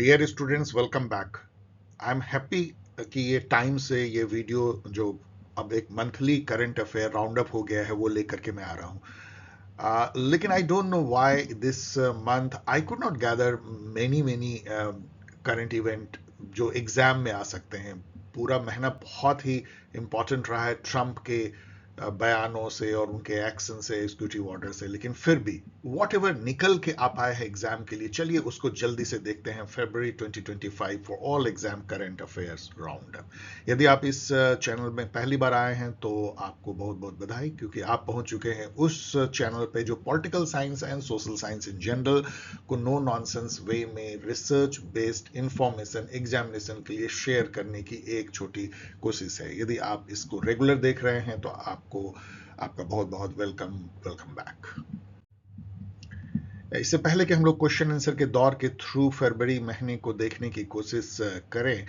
Dear students, welcome back. I am happy कि ये time से ये वीडियो जो अब एक monthly current affair round up हो गया है वो लेकर के मैं आ रहा हूँ। लेकिन I don't know why this month I could not gather many many current event जो एग्जाम में आ सकते हैं। पूरा महीना बहुत ही इंपॉर्टेंट रहा है ट्रंप के बयानों से और उनके एक्शन से, एग्जीक्यूटिव ऑर्डर से, लेकिन फिर भी वॉट एवर निकल के आ पाए हैं एग्जाम के लिए, चलिए उसको जल्दी से देखते हैं। फरवरी 2025 for all exam current affairs round up. यदि आप इस चैनल में पहली बार आए हैं तो आपको बहुत बहुत बधाई, क्योंकि आप पहुंच चुके हैं उस चैनल पे जो political science and social science in general को नो नॉनसेंस वे में रिसर्च बेस्ड इंफॉर्मेशन एग्जामिनेशन के लिए शेयर करने की एक छोटी कोशिश है। यदि आप इसको रेगुलर देख रहे हैं तो आपको आपका बहुत बहुत वेलकम, वेलकम बैक। इससे पहले कि हम लोग क्वेश्चन आंसर के दौर के थ्रू फरवरी महीने को देखने की कोशिश करें,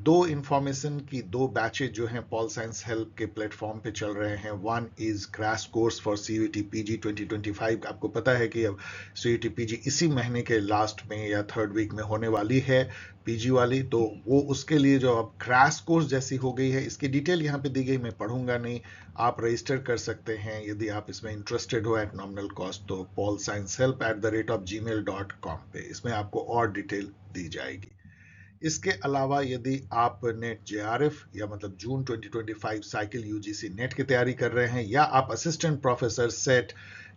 दो इंफॉर्मेशन की दो बैचेज जो हैं पॉल साइंस हेल्प के प्लेटफॉर्म पे चल रहे हैं। One is crash course for CUET PG 2025। आपको पता है कि अब सीयूईटी पीजी इसी महीने के लास्ट में या थर्ड वीक में होने वाली है, पीजी वाली। तो वो उसके लिए जो अब क्रैश कोर्स जैसी हो गई है, इसकी डिटेल यहाँ पे दी गई, मैं पढ़ूंगा नहीं। आप रजिस्टर कर सकते हैं यदि आप इसमें इंटरेस्टेड हो एट नॉमिनल कॉस्ट, तो paulsciencehelp@gmail.com पे इसमें आपको और डिटेल दी जाएगी। इसके अलावा यदि आप नेट जेआरएफ या मतलब जून 2025 साइकिल यूजीसी नेट की तैयारी कर रहे हैं, या आप असिस्टेंट प्रोफेसर सेट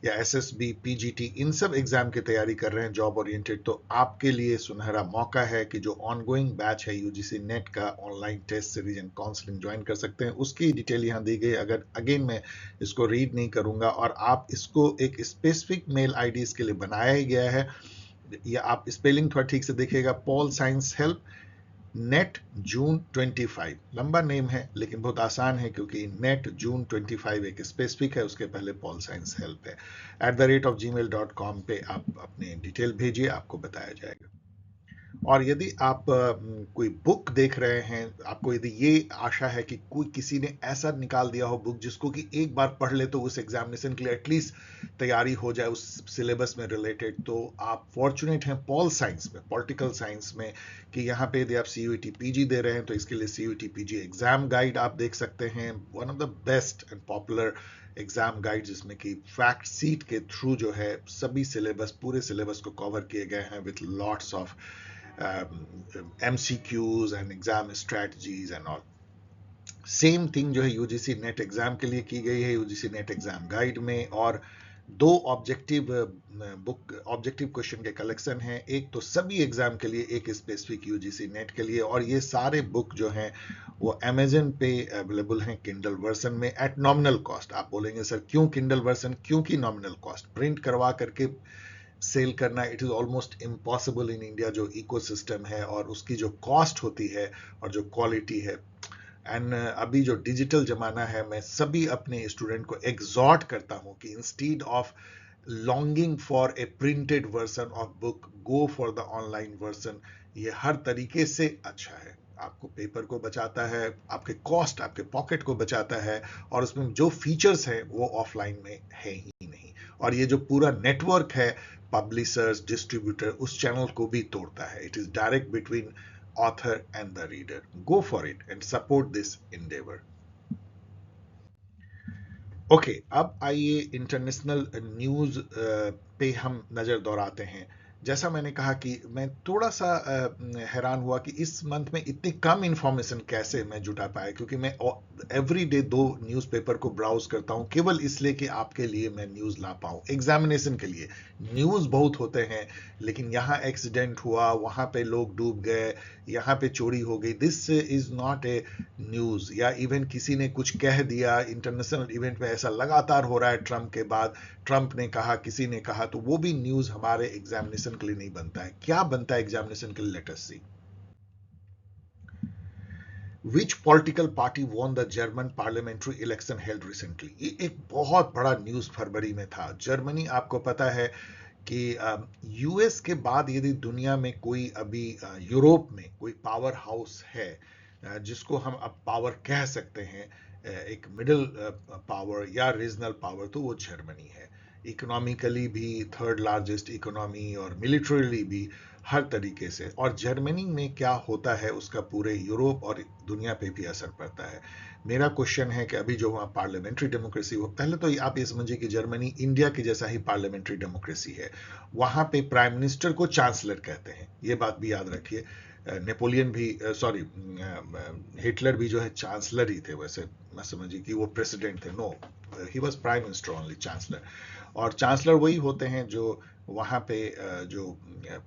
या एसएसबी पीजीटी इन सब एग्जाम की तैयारी कर रहे हैं जॉब ओरिएंटेड, तो आपके लिए सुनहरा मौका है कि जो ऑनगोइंग बैच है यूजीसी नेट का online test series and counselling join कर सकते हैं। उसकी डिटेल यहाँ दी गई। अगर अगेन मैं इसको रीड नहीं करूंगा, और आप इसको एक स्पेसिफिक मेल आईडी के लिए बनाया ही गया है, या आप स्पेलिंग थोड़ा ठीक से देखिएगा, पॉल साइंस हेल्प नेट जून 25। लंबा नेम है लेकिन बहुत आसान है, क्योंकि नेट जून 25 एक स्पेसिफिक है, उसके पहले पॉल साइंस हेल्प है। @gmail.com पे आप अपने डिटेल भेजिए, आपको बताया जाएगा। और यदि आप कोई बुक देख रहे हैं, आपको यदि ये आशा है कि कोई किसी ने ऐसा निकाल दिया हो बुक जिसको कि एक बार पढ़ ले तो उस एग्जामिनेशन के लिए एटलीस्ट तैयारी हो जाए उस सिलेबस में रिलेटेड, तो आप फॉर्चुनेट हैं पॉल साइंस में, पॉलिटिकल साइंस में, कि यहाँ पे यदि आप सीयूईटी पीजी दे रहे हैं तो इसके लिए सीयूईटी पीजी एग्जाम गाइड आप देख सकते हैं। One of the best and popular exam guide, जिसमें कि फैक्ट सीट के थ्रू जो है सभी सिलेबस, पूरे सिलेबस को कवर किए गए हैं with lots of MCQs and exam strategies and all। Same thing जो है यूजीसी नेट एग्जाम के लिए की गई है यूजीसी नेट एग्जाम गाइड में। और दो ऑब्जेक्टिव बुक, ऑब्जेक्टिव क्वेश्चन के कलेक्शन हैं, एक तो सभी एग्जाम के लिए, एक स्पेसिफिक यूजीसी नेट के लिए। और ये सारे बुक जो हैं वो अमेजन पे अवेलेबल हैं किंडल वर्जन में एट नॉमिनल कॉस्ट। आप बोलेंगे सर क्यों किंडल वर्जन, क्योंकि नॉमिनल कॉस्ट, प्रिंट करवा करके सेल करना it is almost impossible in India, जो इकोसिस्टम है और उसकी जो कॉस्ट होती है और जो क्वालिटी है। एंड अभी जो डिजिटल जमाना है, मैं सभी अपने स्टूडेंट को एग्जॉर्ट करता हूं कि instead of longing for a printed version of book, go for the online version. ये हर तरीके से अच्छा है, आपको पेपर को बचाता है, आपके कॉस्ट, आपके पॉकेट को बचाता है, और उसमें जो फीचर्स हैं वो ऑफलाइन में है ही नहीं। और ये जो पूरा नेटवर्क है पब्लिशर्स, डिस्ट्रीब्यूटर, उस चैनल को भी तोड़ता है। It is direct between author and the reader. Go for it and support this endeavor. Okay, अब आइए इंटरनेशनल न्यूज पे हम नजर दौड़ाते हैं। जैसा मैंने कहा कि मैं थोड़ा सा हैरान हुआ कि इस मंथ में इतनी कम इंफॉर्मेशन कैसे मैं जुटा पाया, क्योंकि मैं एवरी डे 2 न्यूज़पेपर को ब्राउज करता हूं, केवल इसलिए कि आपके लिए मैं न्यूज़ ला पाऊं एग्जामिनेशन के लिए। न्यूज़ बहुत होते हैं, लेकिन यहाँ एक्सीडेंट हुआ, वहां पे लोग डूब गए, यहाँ पे चोरी हो गई, this is not a news. या इवन किसी ने कुछ कह दिया इंटरनेशनल इवेंट में, ऐसा लगातार हो रहा है ट्रंप के बाद, ट्रंप ने कहा, किसी ने कहा, तो वो भी न्यूज हमारे एग्जामिनेशन के लिए नहीं बनता है। क्या बनता है एग्जामिनेशन के लिए, let us see. Which political party won the German parliamentary election held recently? ये एक बहुत बड़ा न्यूज फरवरी में था। जर्मनी, आपको पता है कि यूएस के बाद यदि दुनिया में कोई अभी यूरोप में कोई पावर हाउस है जिसको हम अब पावर कह सकते हैं, एक मिडिल पावर या रीजनल पावर, तो वो जर्मनी है। इकोनॉमिकली भी थर्ड लार्जेस्ट इकोनॉमी और मिलिट्रीली भी, हर तरीके से। और जर्मनी में क्या होता है उसका पूरे यूरोप और दुनिया पे भी असर पड़ता है। मेरा क्वेश्चन है कि अभी जो वहाँ पार्लियामेंट्री डेमोक्रेसी हो, पहले तो आप ये समझिए कि जर्मनी इंडिया की जैसा ही पार्लियामेंट्री डेमोक्रेसी है। वहाँ पे प्राइम मिनिस्टर को चांसलर कहते हैं, ये बात भी याद रखिए। नेपोलियन भी, सॉरी, हिटलर भी जो है चांसलर ही थे, वैसे मैं समझिए कि वो प्रेसिडेंट थे। No, he was prime minister only, chancellor. और चांसलर वही होते हैं जो वहाँ पे जो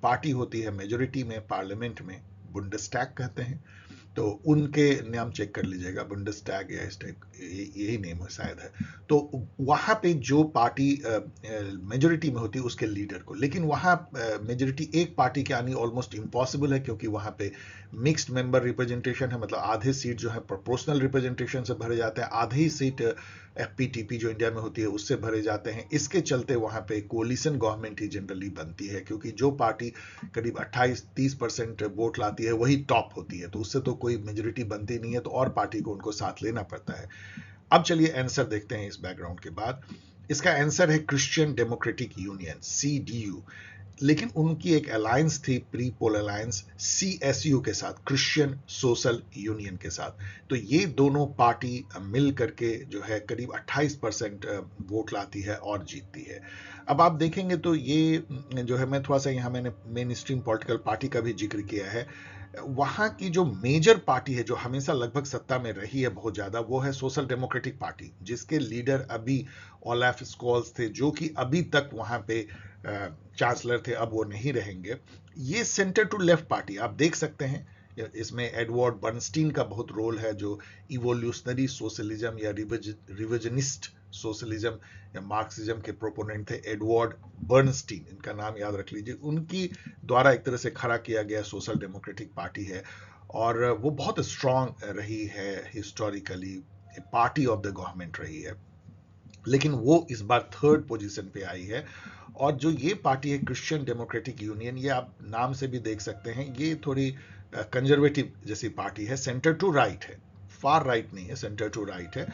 पार्टी होती है मेजोरिटी में पार्लियामेंट में, बुंडस्टैग कहते हैं, तो उनके नाम चेक कर लीजिएगा, बुंडस्टैग या इस टाइप यही नेम शायद है। तो वहाँ पे जो पार्टी मेजोरिटी में होती है उसके लीडर को, लेकिन वहाँ मेजोरिटी एक पार्टी के आनी ऑलमोस्ट इम्पॉसिबल है, क्योंकि वहाँ पे मिक्स्ड मेंबर रिप्रेजेंटेशन है, मतलब आधे सीट जो है प्रोपोर्शनल रिप्रेजेंटेशन से भरे जाते हैं, आधे ही सीट एफपीटीपी जो इंडिया में होती है उससे भरे जाते हैं। इसके चलते वहाँ पे कोलिशन गवर्नमेंट ही जनरली बनती है, क्योंकि जो पार्टी करीब 28-30% वोट लाती है वही टॉप होती है, तो उससे तो कोई मेजोरिटी बनती नहीं है, तो और पार्टी को उनको साथ लेना पड़ता है। अब चलिए आंसर देखते हैं इस बैकग्राउंड के बाद। इसका आंसर है क्रिश्चियन डेमोक्रेटिक यूनियन, CDU। लेकिन उनकी एक अलायंस थी, प्री पोल अलायंस, CSU के साथ, क्रिश्चियन सोशल यूनियन के साथ। तो ये दोनों पार्टी मिल करके जो है करीब 28% वोट लाती है और जीतती है। अब आप देखेंगे तो ये जो है, मैं थोड़ा सा यहाँ मैंने मेन स्ट्रीम पॉलिटिकल पार्टी का भी जिक्र किया है। वहाँ की जो मेजर पार्टी है जो हमेशा लगभग सत्ता में रही है बहुत ज्यादा, वो है सोशल डेमोक्रेटिक पार्टी, जिसके लीडर अभी ओलाफ स्कॉल्स थे, जो कि अभी तक वहाँ पे चांसलर थे, अब वो नहीं रहेंगे। ये सेंटर टू लेफ्ट पार्टी आप देख सकते हैं, इसमें एडवर्ड बर्नस्टीन का बहुत रोल है, जो इवोल्यूशनरी सोशलिज्म या रिविजनिस्ट सोशलिज्म या मार्क्सिज्म के प्रोपोनेंट थे। एडवर्ड बर्नस्टीन, इनका नाम याद रख लीजिए, उनकी द्वारा एक तरह से खड़ा किया गया सोशल डेमोक्रेटिक पार्टी है, और वो बहुत स्ट्रांग रही है historically, party of the government रही है। लेकिन वो इस बार थर्ड पोजीशन पे आई है। और जो ये पार्टी है क्रिश्चियन डेमोक्रेटिक यूनियन, ये आप नाम से भी देख सकते हैं, ये थोड़ी कंजर्वेटिव जैसी पार्टी है, सेंटर टू राइट है, फार राइट नहीं है, सेंटर टू राइट है।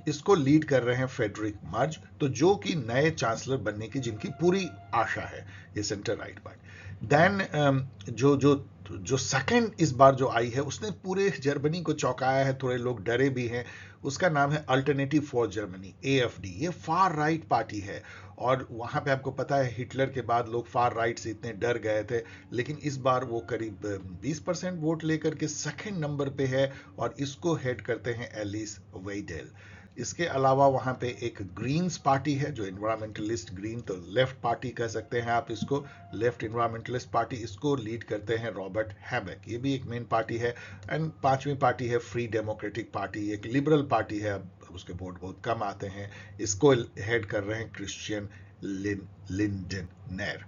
इसको लीड कर रहे हैं फ्रेडरिक मर्ज, तो जो कि नए चांसलर बनने की जिनकी पूरी आशा है, ये सेंटर राइट पार्टी। देन जो जो जो सेकंड इस बार जो आई है, उसने पूरे जर्मनी को चौंकाया है, थोड़े लोग डरे भी हैं। उसका नाम है अल्टरनेटिव फॉर जर्मनी, AFD। ये फार राइट पार्टी है, और वहां पे आपको पता है हिटलर के बाद लोग फार राइट से इतने डर गए थे, लेकिन इस बार वो करीब 20% वोट लेकर के सेकंड नंबर पे है, और इसको हेड करते हैं एलिस वेइडेल। इसके अलावा वहां पे एक ग्रीन्स पार्टी है, जो एनवायरमेंटलिस्ट ग्रीन, तो लेफ्ट पार्टी कह सकते हैं आप इसको, लेफ्ट एनवायरमेंटलिस्ट पार्टी, इसको लीड करते हैं रॉबर्ट हैबेक, ये भी एक मेन पार्टी है। एंड पांचवी पार्टी है फ्री डेमोक्रेटिक पार्टी, एक लिबरल पार्टी है, अब उसके वोट बहुत कम आते हैं, इसको हेड कर रहे हैं क्रिश्चियन लिंडनर।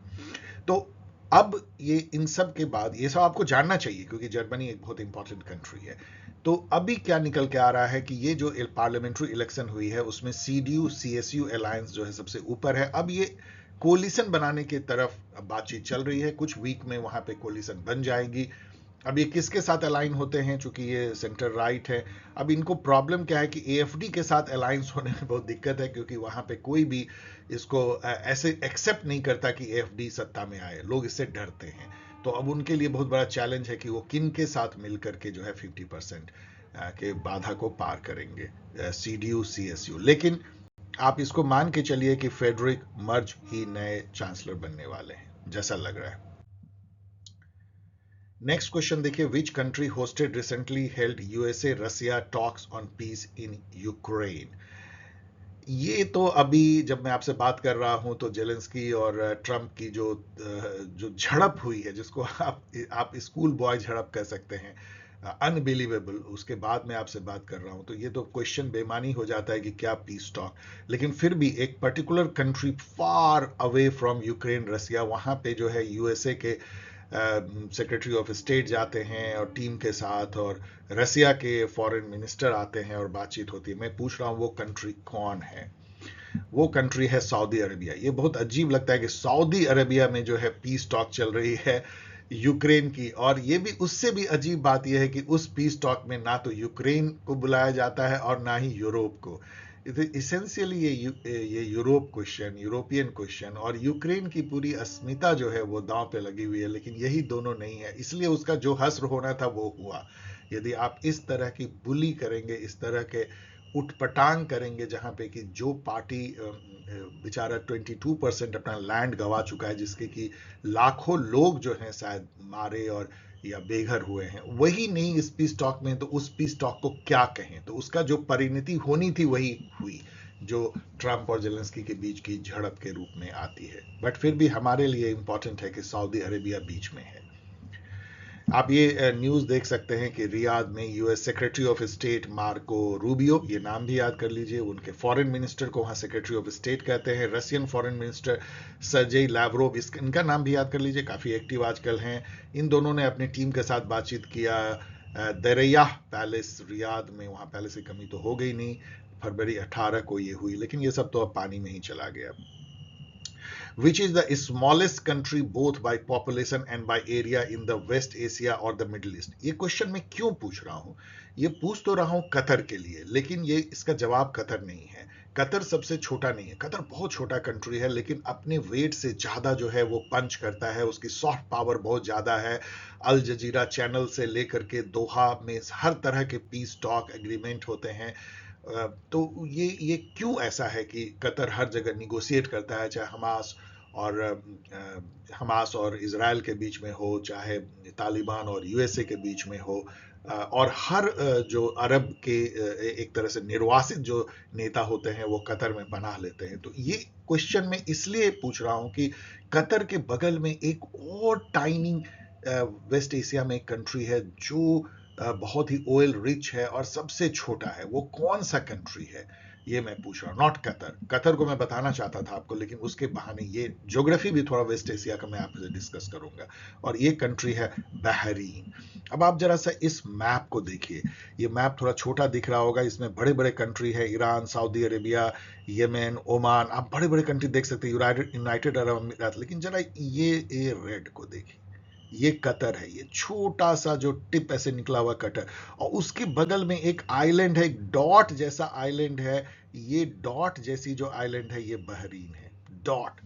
तो अब ये इन सब के बाद, ये सब आपको जानना चाहिए क्योंकि जर्मनी एक बहुत इंपॉर्टेंट कंट्री है। तो अभी क्या निकल के आ रहा है कि ये जो पार्लियामेंट्री इलेक्शन हुई है उसमें CDU CSU अलायंस जो है सबसे ऊपर है। अब ये कोलिशन बनाने की तरफ बातचीत चल रही है, कुछ वीक में वहां पे कोलिशन बन जाएगी। अब ये किसके साथ अलाइन होते हैं, चूंकि ये सेंटर राइट है। अब इनको प्रॉब्लम क्या है कि AFD के साथ अलायंस होने में बहुत दिक्कत है, क्योंकि वहां पे कोई भी इसको ऐसे एक्सेप्ट नहीं करता कि AFD सत्ता में आए, लोग इससे डरते हैं। तो अब उनके लिए बहुत बड़ा चैलेंज है कि वो किन के साथ मिलकर के जो है 50% के बाधा को पार करेंगे, CDU CSU। लेकिन आप इसको मान के चलिए कि फ्रेडरिक मर्ज ही नए चांसलर बनने वाले हैं, जैसा लग रहा है। नेक्स्ट क्वेश्चन देखिए, which country hosted recently held USA Russia talks on peace in Ukraine. ये तो अभी जब मैं आपसे बात कर रहा हूं तो जेलेंस्की और ट्रंप की जो झड़प हुई है, जिसको आप स्कूल बॉय झड़प कह सकते हैं, अनबिलीवेबल, उसके बाद मैं आपसे बात कर रहा हूं, तो ये तो क्वेश्चन बेमानी हो जाता है कि क्या पीस टॉक। लेकिन फिर भी एक particular country far away from Ukraine, Russia, वहां पे जो है USA के सेक्रेटरी ऑफ स्टेट जाते हैं और टीम के साथ, और रसिया के फॉरेन मिनिस्टर आते हैं और बातचीत होती है। मैं पूछ रहा हूं वो कंट्री कौन है? वो कंट्री है सऊदी अरेबिया। ये बहुत अजीब लगता है कि सऊदी अरेबिया में जो है पीस टॉक चल रही है यूक्रेन की, और ये भी उससे भी अजीब बात यह है कि उस पीस टॉक में ना तो यूक्रेन को बुलाया जाता है और ना ही यूरोप को। इसेंशियली ये यूरोप क्वेश्चन, यूरोपियन क्वेश्चन और यूक्रेन की पूरी अस्मिता जो है वो दांव पे लगी हुई है, लेकिन यही दोनों नहीं है, इसलिए उसका जो हश्र होना था वो हुआ। यदि आप इस तरह की बुली करेंगे, इस तरह के उटपटांग करेंगे, जहां पे कि जो पार्टी बेचारा 22% अपना लैंड गंवा चुका है, जिसके कि लाखों लोग जो हैं शायद मारे और या बेघर हुए हैं, वही नहीं इस पीस टॉक में, तो उस पीस टॉक को क्या कहें? तो उसका जो परिणति होनी थी वही हुई, जो ट्रंप और जेलेंस्की के बीच की झड़प के रूप में आती है। बट फिर भी हमारे लिए इंपॉर्टेंट है कि सऊदी अरेबिया बीच में है। आप ये न्यूज़ देख सकते हैं कि रियाद में US secretary of state Marco Rubio, ये नाम भी याद कर लीजिए, उनके फॉरेन मिनिस्टर को वहाँ सेक्रेटरी ऑफ स्टेट कहते हैं। Russian foreign minister Sergei Lavrov, इनका नाम भी याद कर लीजिए, काफ़ी एक्टिव आजकल हैं। इन दोनों ने अपनी टीम के साथ बातचीत किया दरिया पैलेस रियाद में। वहाँ पैलेस की कमी तो हो गई नहीं, फरवरी 18 को ये हुई, लेकिन ये सब तो अब पानी में ही चला गया। which is the smallest country both by population and by area in the West Asia or the Middle East। ये क्वेश्चन मैं क्यों पूछ रहा हूँ? ये पूछ तो रहा हूँ कतर के लिए, लेकिन ये इसका जवाब कतर नहीं है। कतर सबसे छोटा नहीं है, कतर बहुत छोटा कंट्री है, लेकिन अपने वेट से ज्यादा जो है वो पंच करता है, उसकी सॉफ्ट पावर बहुत ज्यादा है। अल जजीरा चैनल से लेकर के दोहा में हर तरह के पीस टॉक एग्रीमेंट होते हैं। तो ये क्यों ऐसा है कि कतर हर जगह निगोशिएट करता है, चाहे हमास और इजराइल के बीच में हो, चाहे तालिबान और यूएसए के बीच में हो, और हर जो अरब के एक तरह से निर्वासित जो नेता होते हैं वो कतर में पनाह लेते हैं। तो ये क्वेश्चन मैं इसलिए पूछ रहा हूं कि कतर के बगल में एक और टाइनी वेस्ट एशिया में एक कंट्री है जो बहुत ही ऑयल रिच है और सबसे छोटा है। वो कौन सा कंट्री है ये मैं पूछ रहा हूँ, नॉट कतर। कतर को मैं बताना चाहता था आपको, लेकिन उसके बहाने ये ज्योग्राफी भी थोड़ा वेस्ट एशिया का मैं आपसे डिस्कस करूंगा। और ये कंट्री है बहरीन। अब आप जरा सा इस मैप को देखिए, ये मैप थोड़ा छोटा दिख रहा होगा, इसमें बड़े बड़े कंट्री है, Iran, Saudi Arabia, Yemen, Oman, आप बड़े बड़े कंट्री देख सकते हैं, यूनाइटेड अरब अमीरात। लेकिन जरा ये रेड को देखिए, ये कतर है, ये छोटा सा जो टिप ऐसे निकला हुआ कतर, और उसके बगल में एक आइलैंड है, एक डॉट जैसा आइलैंड है। ये डॉट जैसी जो आइलैंड है ये बहरीन है, डॉट।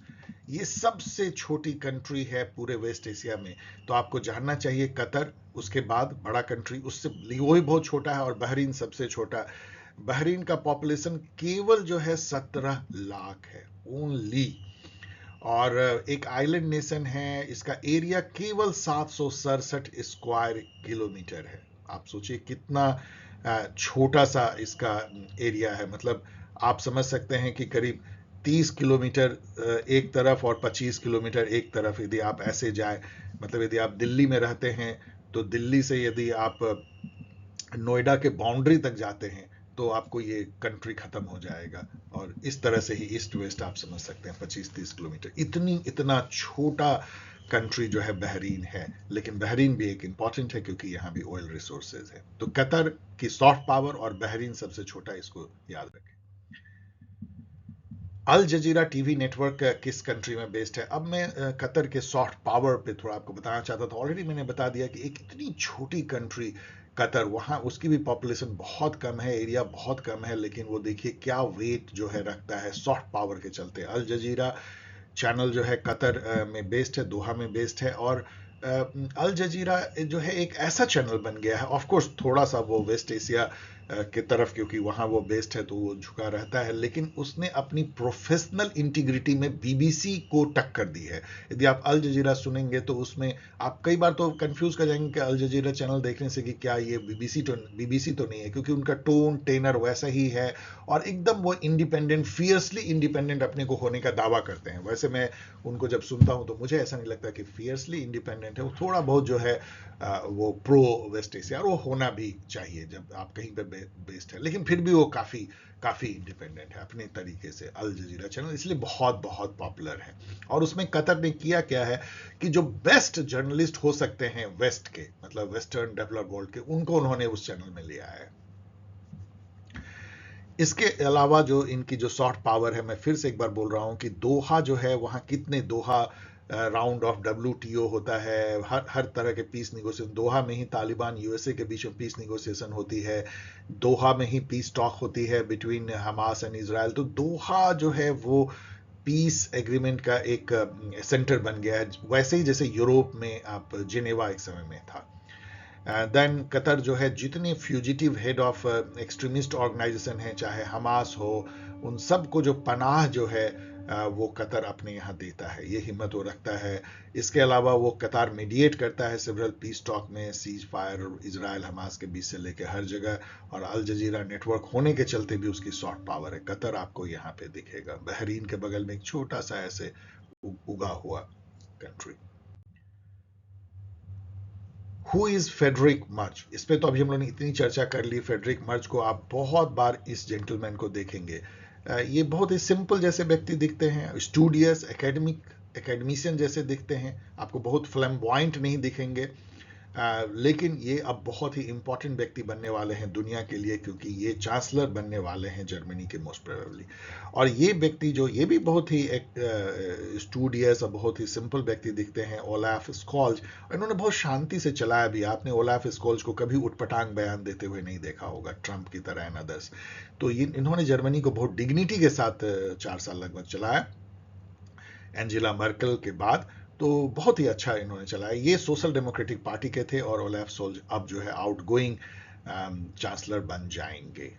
ये सबसे छोटी कंट्री है पूरे वेस्ट एशिया में। तो आपको जानना चाहिए कतर, उसके बाद बड़ा कंट्री, उससे वो भी बहुत छोटा है, और बहरीन सबसे छोटा। बहरीन का पॉपुलेशन केवल जो है 17 लाख है ओनली, और एक आइलैंड नेशन है। इसका एरिया केवल 767 स्क्वायर किलोमीटर है। आप सोचिए कितना छोटा सा इसका एरिया है। मतलब आप समझ सकते हैं कि करीब 30 किलोमीटर एक तरफ और 25 किलोमीटर एक तरफ, यदि आप ऐसे जाए, मतलब यदि आप दिल्ली में रहते हैं तो दिल्ली से यदि आप नोएडा के बाउंड्री तक जाते हैं तो आपको ये कंट्री खत्म हो जाएगा। और इस तरह से ही ईस्ट वेस्ट आप समझ सकते हैं, 25-30 किलोमीटर, इतना छोटा कंट्री जो है बहरीन है। लेकिन बहरीन भी एक इंपॉर्टेंट है क्योंकि यहाँ भी ऑयल रिसोर्सेज है। तो कतर की सॉफ्ट पावर और बहरीन सबसे छोटा, इसको याद रखें। अल जजीरा टीवी नेटवर्क किस कंट्री में बेस्ड है? अब मैं कतर के सॉफ्ट पावर पे थोड़ा आपको बताना चाहता था। ऑलरेडी मैंने बता दिया कि एक इतनी छोटी कंट्री कतर, वहाँ उसकी भी पॉपुलेशन बहुत कम है, एरिया बहुत कम है, लेकिन वो देखिए क्या वेट जो है रखता है सॉफ्ट पावर के चलते। अल जजीरा चैनल जो है कतर में बेस्ड है, दोहा में बेस्ड है। और अल जजीरा जो है एक ऐसा चैनल बन गया है, ऑफ कोर्स थोड़ा सा वो वेस्ट एशिया की तरफ, क्योंकि वहाँ वो बेस्ड है तो वो झुका रहता है, लेकिन उसने अपनी प्रोफेशनल इंटीग्रिटी में बीबीसी को टक्कर दी है। यदि आप अल जजीरा सुनेंगे तो उसमें आप कई बार तो कंफ्यूज कर जाएंगे कि अल जजीरा चैनल देखने से कि क्या ये बीबीसी तो नहीं है, क्योंकि उनका टोन टेनर वैसा ही है, और एकदम वो इंडिपेंडेंट, फियर्सली इंडिपेंडेंट अपने को होने का दावा करते हैं। वैसे मैं उनको जब सुनता हूं तो मुझे ऐसा नहीं लगता कि फियर्सली इंडिपेंडेंट है, वो थोड़ा बहुत जो है वो प्रो वेस्ट एशिया, और वो होना भी चाहिए जब आप कहीं पे बेस्ड है, लेकिन फिर भी वो काफी इंडिपेंडेंट है अपने तरीके से। अल जजीरा चैनल इसलिए बहुत बहुत पॉपुलर है। और उसमें कतर ने किया क्या है कि जो बेस्ट जर्नलिस्ट हो सकते हैं वेस्ट के, मतलब वेस्टर्न डेवलप्ड वर्ल्ड के, उनको उन्होंने उस चैनल में लिया है। इसके अलावा जो इनकी जो सॉफ्ट पावर है, मैं फिर से एक बार बोल रहा हूं कि दोहा जो है, वहां कितने दोहा राउंड ऑफ WTO होता है, हर तरह के पीस निगोशिएशन, दोहा में ही तालिबान USA के बीच में पीस निगोशिएशन होती है, दोहा में ही पीस टॉक होती है बिटवीन हमास एंड इजराइल। तो दोहा जो है वो पीस एग्रीमेंट का एक सेंटर बन गया है, वैसे ही जैसे यूरोप में आप जिनेवा एक समय में था। देन कतर जो है जितने fugitive head of extremist organisation हैं, चाहे हमास हो, उन सब को जो पनाह जो है वो कतर अपने यहाँ देता है, ये हिम्मत वो रखता है। इसके अलावा वो कतार मीडिएट करता है सेवरल पीस टॉक में, सीज फायर इजराइल हमास के बीच से लेके हर जगह, और अल जजीरा नेटवर्क होने के चलते भी उसकी सॉफ्ट पावर है। कतर आपको यहाँ पे दिखेगा, बहरीन के बगल में एक छोटा सा ऐसे उगा हुआ कंट्री। हु इज फेडरिक मर्ज, इस पे तो अभी हम लोगों ने इतनी चर्चा कर ली। फेडरिक मर्ज को आप बहुत बार इस जेंटलमैन को देखेंगे। ये बहुत ही सिंपल जैसे व्यक्ति दिखते हैं, स्टूडियस एकेडमिशियन जैसे दिखते हैं, आपको बहुत फ्लैम्बॉयंट नहीं दिखेंगे, लेकिन ये अब बहुत ही इंपॉर्टेंट व्यक्ति बनने वाले हैं दुनिया के लिए, क्योंकि ये चांसलर बनने वाले हैं जर्मनी के मोस्ट प्रोबेबली। और ये व्यक्ति जो ये भी बहुत ही एक स्टूडियस और बहुत ही सिंपल व्यक्ति दिखते हैं, ओलाफ स्कॉल्ज। इन्होंने बहुत शांति से चलाया भी, आपने ओलाफ स्कॉल्ज को कभी उटपटांग बयान देते हुए नहीं देखा होगा, ट्रंप की तरह एंड अदर्स। तो इन्होंने जर्मनी को बहुत डिग्निटी के साथ 4 साल लगभग चलाया एंजेला मर्केल के बाद। तो बहुत ही अच्छा इन्होंने चलाया। ये सोशल डेमोक्रेटिक पार्टी के थे, और ओलाफ सोल्ज अब जो है आउटगोइंग चांसलर बन जाएंगे।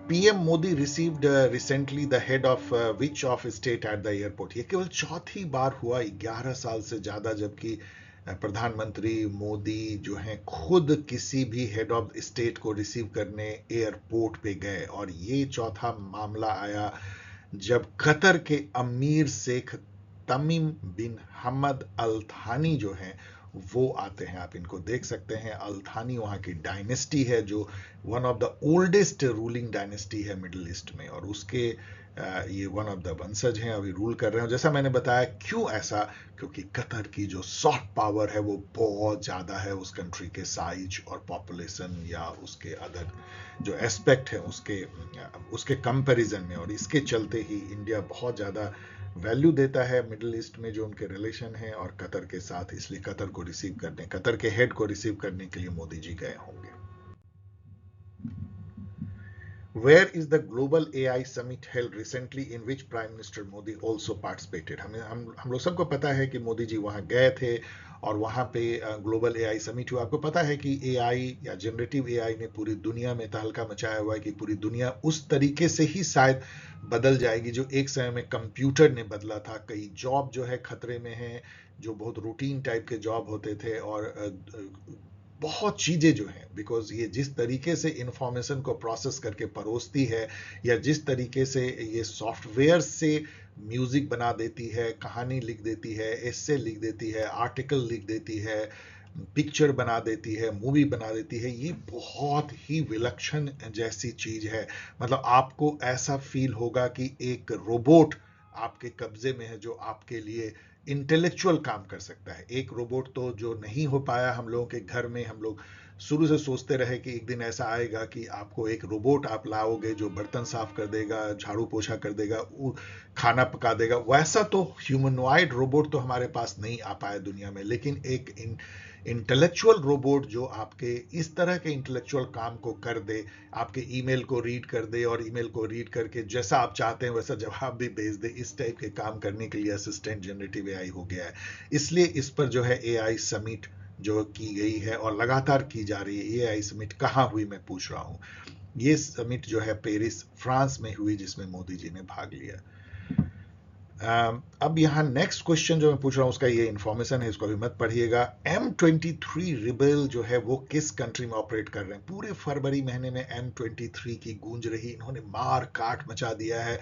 PM Modi received recently the head of which of state at the airport. ये केवल चौथी बार हुआ 11 साल से ज्यादा, जबकि प्रधानमंत्री मोदी जो हैं खुद किसी भी हेड ऑफ स्टेट को रिसीव करने एयरपोर्ट पे गए। और ये चौथा मामला आया जब कतर के अमीर शेख तमीम बिन हमद अल थानी जो हैं वो आते हैं। आप इनको देख सकते हैं, अल थानी वहां की डायनेस्टी है जो one of the oldest ruling dynasty है मिडिल ईस्ट में, और उसके ये वन ऑफ द वंशज हैं, अभी रूल कर रहे हैं। जैसा मैंने बताया, क्यों ऐसा, क्योंकि कतर की जो सॉफ्ट पावर है वो बहुत ज्यादा है उस कंट्री के साइज और पॉपुलेशन या उसके अदर जो एस्पेक्ट है उसके कंपैरिजन में। और इसके चलते ही इंडिया बहुत ज्यादा वैल्यू देता है मिडिल ईस्ट में जो उनके रिलेशन है और कतर के साथ, इसलिए कतर के हेड को रिसीव करने के लिए मोदी जी गए होंगे। Where is the global AI summit held recently in which Prime Minister Modi also participated? हम लोग सबको पता है कि मोदी जी वहां गए थे और वहां पे ग्लोबल एआई समिट हुआ। आपको पता है कि एआई या जनरेटिव एआई ने पूरी दुनिया में तहलका मचाया हुआ है, कि पूरी दुनिया उस तरीके से ही शायद बदल जाएगी जो एक समय में कंप्यूटर ने बदला था। कई जॉब जो है खतरे में है, जो बहुत रूटीन टाइप के जॉब होते थे, और बहुत चीजें जो हैं, बिकॉज ये जिस तरीके से इंफॉर्मेशन को प्रोसेस करके परोसती है, या जिस तरीके से ये सॉफ्टवेयर से म्यूजिक बना देती है, कहानी लिख देती है, एस्से लिख देती है, आर्टिकल लिख देती है, पिक्चर बना देती है, मूवी बना देती है, ये बहुत ही विलक्षण जैसी चीज है। मतलब आपको ऐसा फील होगा कि एक रोबोट आपके कब्जे में है जो आपके लिए इंटेलेक्चुअल काम कर सकता है। एक रोबोट तो जो नहीं हो पाया हम लोगों के घर में, हम लोग शुरू से सोचते रहे कि एक दिन ऐसा आएगा कि आपको एक रोबोट आप लाओगे जो बर्तन साफ कर देगा, झाड़ू पोछा कर देगा, खाना पका देगा। वैसा तो ह्यूमनॉइड रोबोट तो हमारे पास नहीं आ पाया दुनिया में, लेकिन एक इंटेलेक्चुअल रोबोट जो आपके इस तरह के इंटेलेक्चुअल काम को कर दे, आपके ईमेल को रीड कर दे और ईमेल को रीड करके जैसा आप चाहते हैं वैसा जवाब भी भेज दे, इस टाइप के काम करने के लिए असिस्टेंट जनरेटिव एआई हो गया है। इसलिए इस पर जो है एआई समिट जो की गई है और लगातार की जा रही है। एआई समिट कहाँ हुई मैं पूछ रहा हूँ। ये समिट जो है पेरिस फ्रांस में हुई, जिसमें मोदी जी ने भाग लिया। अब यहाँ नेक्स्ट क्वेश्चन जो मैं पूछ रहा हूँ उसका ये इंफॉर्मेशन है, इसको भी मत पढ़िएगा। M23 रिबेल जो है वो किस कंट्री में ऑपरेट कर रहे हैं? पूरे फरवरी महीने में M23 की गूंज रही, इन्होंने मार काट मचा दिया है।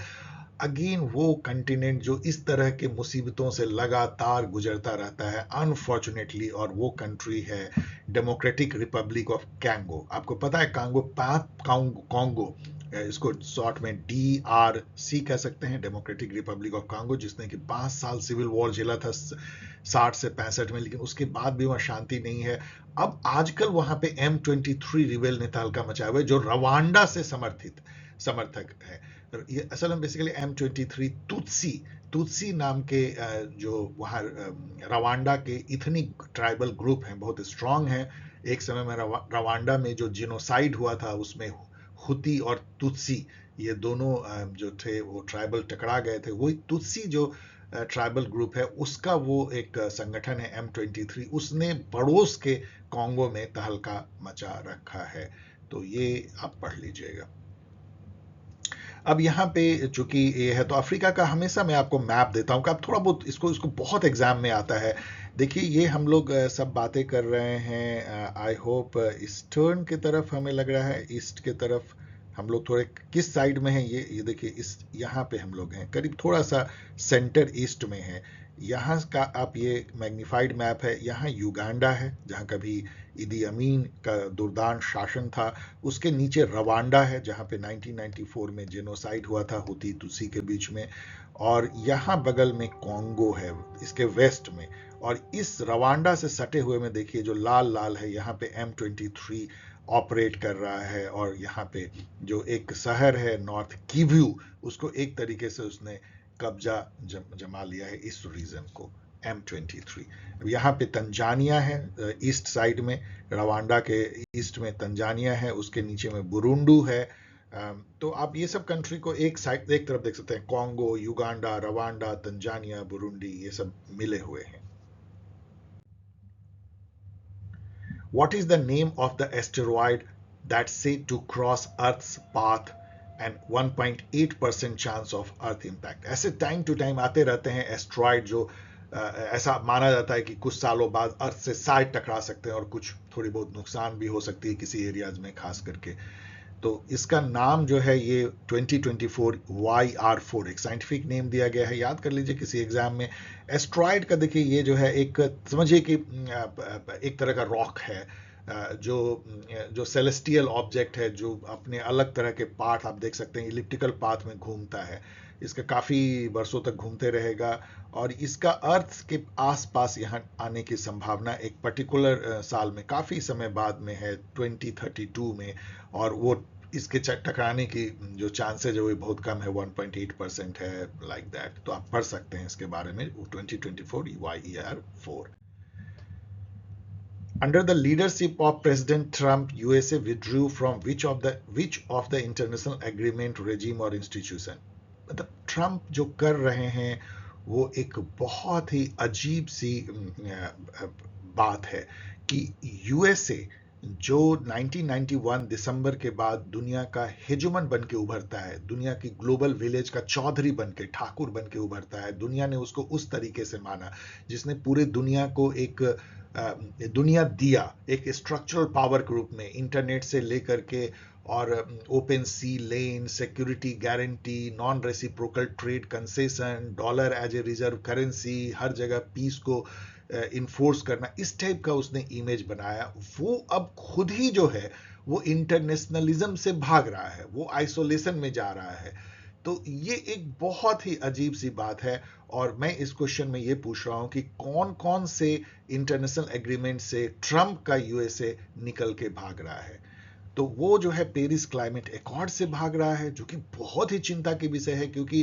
अगेन वो कंटिनेंट जो इस तरह के मुसीबतों से लगातार गुजरता रहता है अनफॉर्चुनेटली, और वो कंट्री है डेमोक्रेटिक रिपब्लिक ऑफ कैंगो। आपको पता है कॉन्गो, इसको शॉर्ट में DRC कह सकते हैं, डेमोक्रेटिक रिपब्लिक ऑफ कांगो, जिसने कि 5 साल सिविल वॉर झेला था 60 से 65 में, लेकिन उसके बाद भी वहां शांति नहीं है। अब आजकल वहां पे M23 रिबेल ने तहलका मचाया हुआ है, जो रवांडा से समर्थक है। ये असल में बेसिकली M23 तुत्सी नाम के जो वहाँ रवांडा के इथनिक ट्राइबल ग्रुप हैं, बहुत स्ट्रांग हैं। एक समय में रवांडा में जो जिनोसाइड हुआ था उसमें हुती और तुत्सी ये दोनों जो थे वो ट्राइबल टकरा गए थे। वही तुत्सी जो ट्राइबल ग्रुप है उसका वो एक संगठन है M23, उसने पड़ोस के कॉन्गो में तहलका मचा रखा है। तो ये आप पढ़ लीजिएगा। अब यहाँ पे चूंकि ये है तो अफ्रीका का हमेशा मैं आपको मैप देता हूँ कि आप थोड़ा बहुत इसको बहुत एग्जाम में आता है। देखिए ये हम लोग सब बातें कर रहे हैं, आई होप ईस्टर्न की तरफ हमें लग रहा है, ईस्ट की तरफ हम लोग थोड़े किस साइड में हैं ये देखिए इस यहाँ पे हम लोग हैं करीब थोड़ा सा सेंटर ईस्ट में है। यहाँ का आप ये मैग्नीफाइड मैप है, यहाँ युगांडा है जहाँ कभी इदी अमीन का दुर्दांत शासन था। उसके नीचे रवांडा है जहाँ पे 1994 में जेनोसाइड हुआ था हुती तुसी के बीच में। और यहाँ बगल में कॉन्गो है इसके वेस्ट में। और इस रवांडा से सटे हुए में देखिए जो लाल लाल है यहाँ पे M23 ऑपरेट कर रहा है। और यहाँ पे जो एक शहर है नॉर्थ किव्यू उसको एक तरीके से उसने कब्जा जमा लिया है इस रीजन को M23। यहाँ पे तंजानिया है ईस्ट साइड में, रवांडा के ईस्ट में तंजानिया है, उसके नीचे में बुरुंडू है। तो आप ये सब कंट्री को एक साइड एक तरफ देख सकते हैं, Congo, Uganda, Rwanda, Tanzania, Burundi ये सब मिले हुए हैं। What is the name of the asteroid that said to cross Earth's path and 1.8% chance of Earth impact? ऐसे टाइम टू टाइम आते रहते हैं एस्ट्रॉइड जो ऐसा माना जाता है कि कुछ सालों बाद अर्थ से साइड टकरा सकते हैं और कुछ थोड़ी बहुत नुकसान भी हो सकती है किसी एरियाज में खास करके। तो इसका नाम जो है ये 2024 YR4 एक साइंटिफिक नेम दिया गया है, याद कर लीजिए किसी एग्जाम में। एस्ट्रॉइड का देखिए ये जो है एक समझिए कि एक तरह का रॉक है जो सेलेस्टियल ऑब्जेक्ट है, जो अपने अलग तरह के पाथ आप देख सकते हैं इलिप्टिकल पाथ में घूमता है। इसका काफ़ी वर्षों तक घूमते रहेगा और इसका अर्थ के आसपास यहाँ आने की संभावना एक पर्टिकुलर साल में काफ़ी समय बाद में है 2032 में। और वो इसके टकराने की जो चांसेज है वो बहुत कम है, 1.8% है, लाइक दैट। तो आप पढ़ सकते हैं इसके बारे में 2024 YER4। Under the leadership of President Trump, USA withdrew from which of the international agreement, regime or institution? मतलब ट्रम्प जो कर रहे हैं वो एक बहुत ही अजीब सी बात है कि यूएसए जो 1991 दिसंबर के बाद दुनिया का हेजुमन बन के उभरता है, दुनिया की ग्लोबल विलेज का चौधरी बन के, ठाकुर बन के उभरता है। दुनिया ने उसको उस तरीके से माना जिसने पूरे दुनिया को एक दुनिया दिया एक स्ट्रक्चरल पावर के रूप में, इंटरनेट से लेकर के और open sea lane, security guarantee, non reciprocal trade concession, dollar as a reserve currency, हर जगह पीस को इन्फोर्स करना, इस टाइप का उसने इमेज बनाया। वो अब खुद ही जो है वो इंटरनेशनलिज्म से भाग रहा है, वो आइसोलेशन में जा रहा है। तो ये एक बहुत ही अजीब सी बात है। और मैं इस क्वेश्चन में ये पूछ रहा हूं कि कौन कौन से इंटरनेशनल एग्रीमेंट से ट्रम्प का यूएसए निकल के भाग रहा है? तो वो जो है पेरिस क्लाइमेट एकॉर्ड से भाग रहा है, जो कि बहुत ही चिंता की विषय है क्योंकि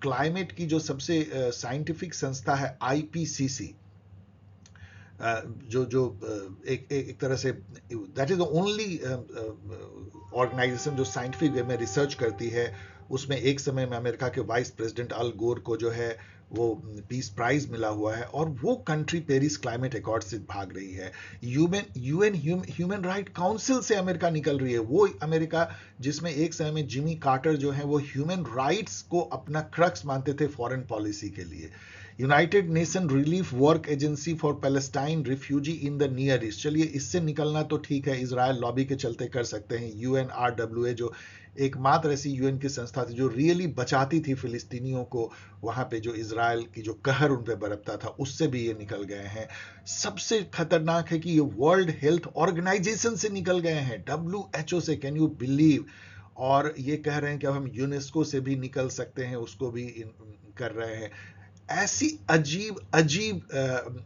क्लाइमेट की जो सबसे साइंटिफिक संस्था है आईपीसीसी, जो एक तरह से that is the only organisation जो साइंटिफिक वे में रिसर्च करती है। उसमें एक समय में अमेरिका के वाइस प्रेसिडेंट अल गोर को जो है वो पीस प्राइज मिला हुआ है और वो कंट्री पेरिस क्लाइमेट अकॉर्ड से भाग रही है। यूएन ह्यूमन राइट काउंसिल से अमेरिका निकल रही है, वो अमेरिका जिसमें एक समय में जिमी कार्टर जो है वो ह्यूमन राइट्स को अपना क्रक्स मानते थे फॉरेन पॉलिसी के लिए। United nation relief work agency for Palestine refugee in the near east, चलिए इससे निकलना तो ठीक है, इजराइल लॉबी के चलते कर सकते हैं। UNRWA जो एकमात्र ऐसी यूएन की संस्था थी जो रियली बचाती थी फिलिस्तीनियों को, वहां पे जो इजराइल की जो कहर उन पे बरपता था उससे भी ये निकल गए हैं। सबसे खतरनाक है कि ये वर्ल्ड हेल्थ ऑर्गेनाइजेशन से निकल गए हैं, WHO से, कैन यू बिलीव? और ये कह रहे हैं कि अब हम यूनेस्को से भी निकल सकते हैं, उसको भी कर रहे हैं। ऐसी अजीब अजीब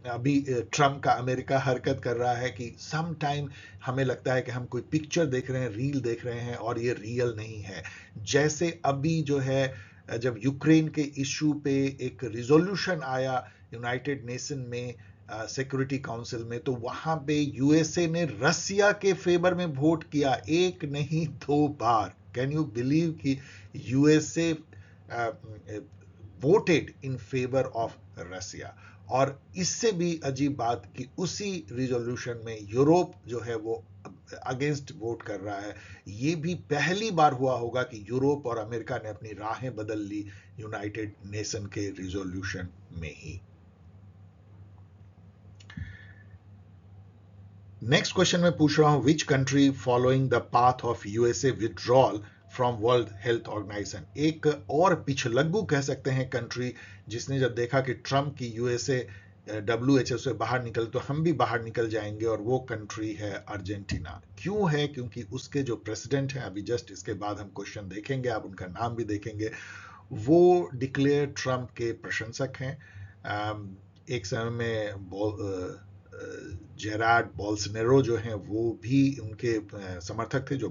अभी ट्रम्प का अमेरिका हरकत कर रहा है कि सम टाइम हमें लगता है कि हम कोई पिक्चर देख रहे हैं, रील देख रहे हैं, और ये रियल नहीं है। जैसे अभी जो है जब यूक्रेन के इशू पे एक रिजोल्यूशन आया यूनाइटेड नेशन में, सिक्योरिटी काउंसिल में, तो वहां पे यूएसए ने रसिया के फेवर में वोट किया, एक नहीं 2 बार। कैन यू बिलीव कि USA voted in favour of Russia? और इससे भी अजीब बात कि उसी रिजोल्यूशन में यूरोप जो है वो अगेंस्ट वोट कर रहा है। ये भी पहली बार हुआ होगा कि यूरोप और अमेरिका ने अपनी राहें बदल ली यूनाइटेड नेशन के रिजोल्यूशन में ही। नेक्स्ट क्वेश्चन में पूछ रहा हूं, which country following the path of USA withdrawal from World Health Organisation? एक और पिछलग्गू कह सकते हैं कंट्री, जिसने जब देखा कि ट्रम्प की यूएसए WHO से बाहर निकल तो हम भी बाहर निकल जाएंगे, और वो कंट्री है अर्जेंटीना। क्यों है? क्योंकि उसके जो प्रेसिडेंट हैं, अभी जस्ट इसके बाद हम क्वेश्चन देखेंगे, आप उनका नाम भी देखेंगे, वो डिक्लेयर ट्रम्प के प्रशंसक हैं। एक समय में जेराड बोल्सोनारो जो हैं वो भी उनके समर्थक थे, जो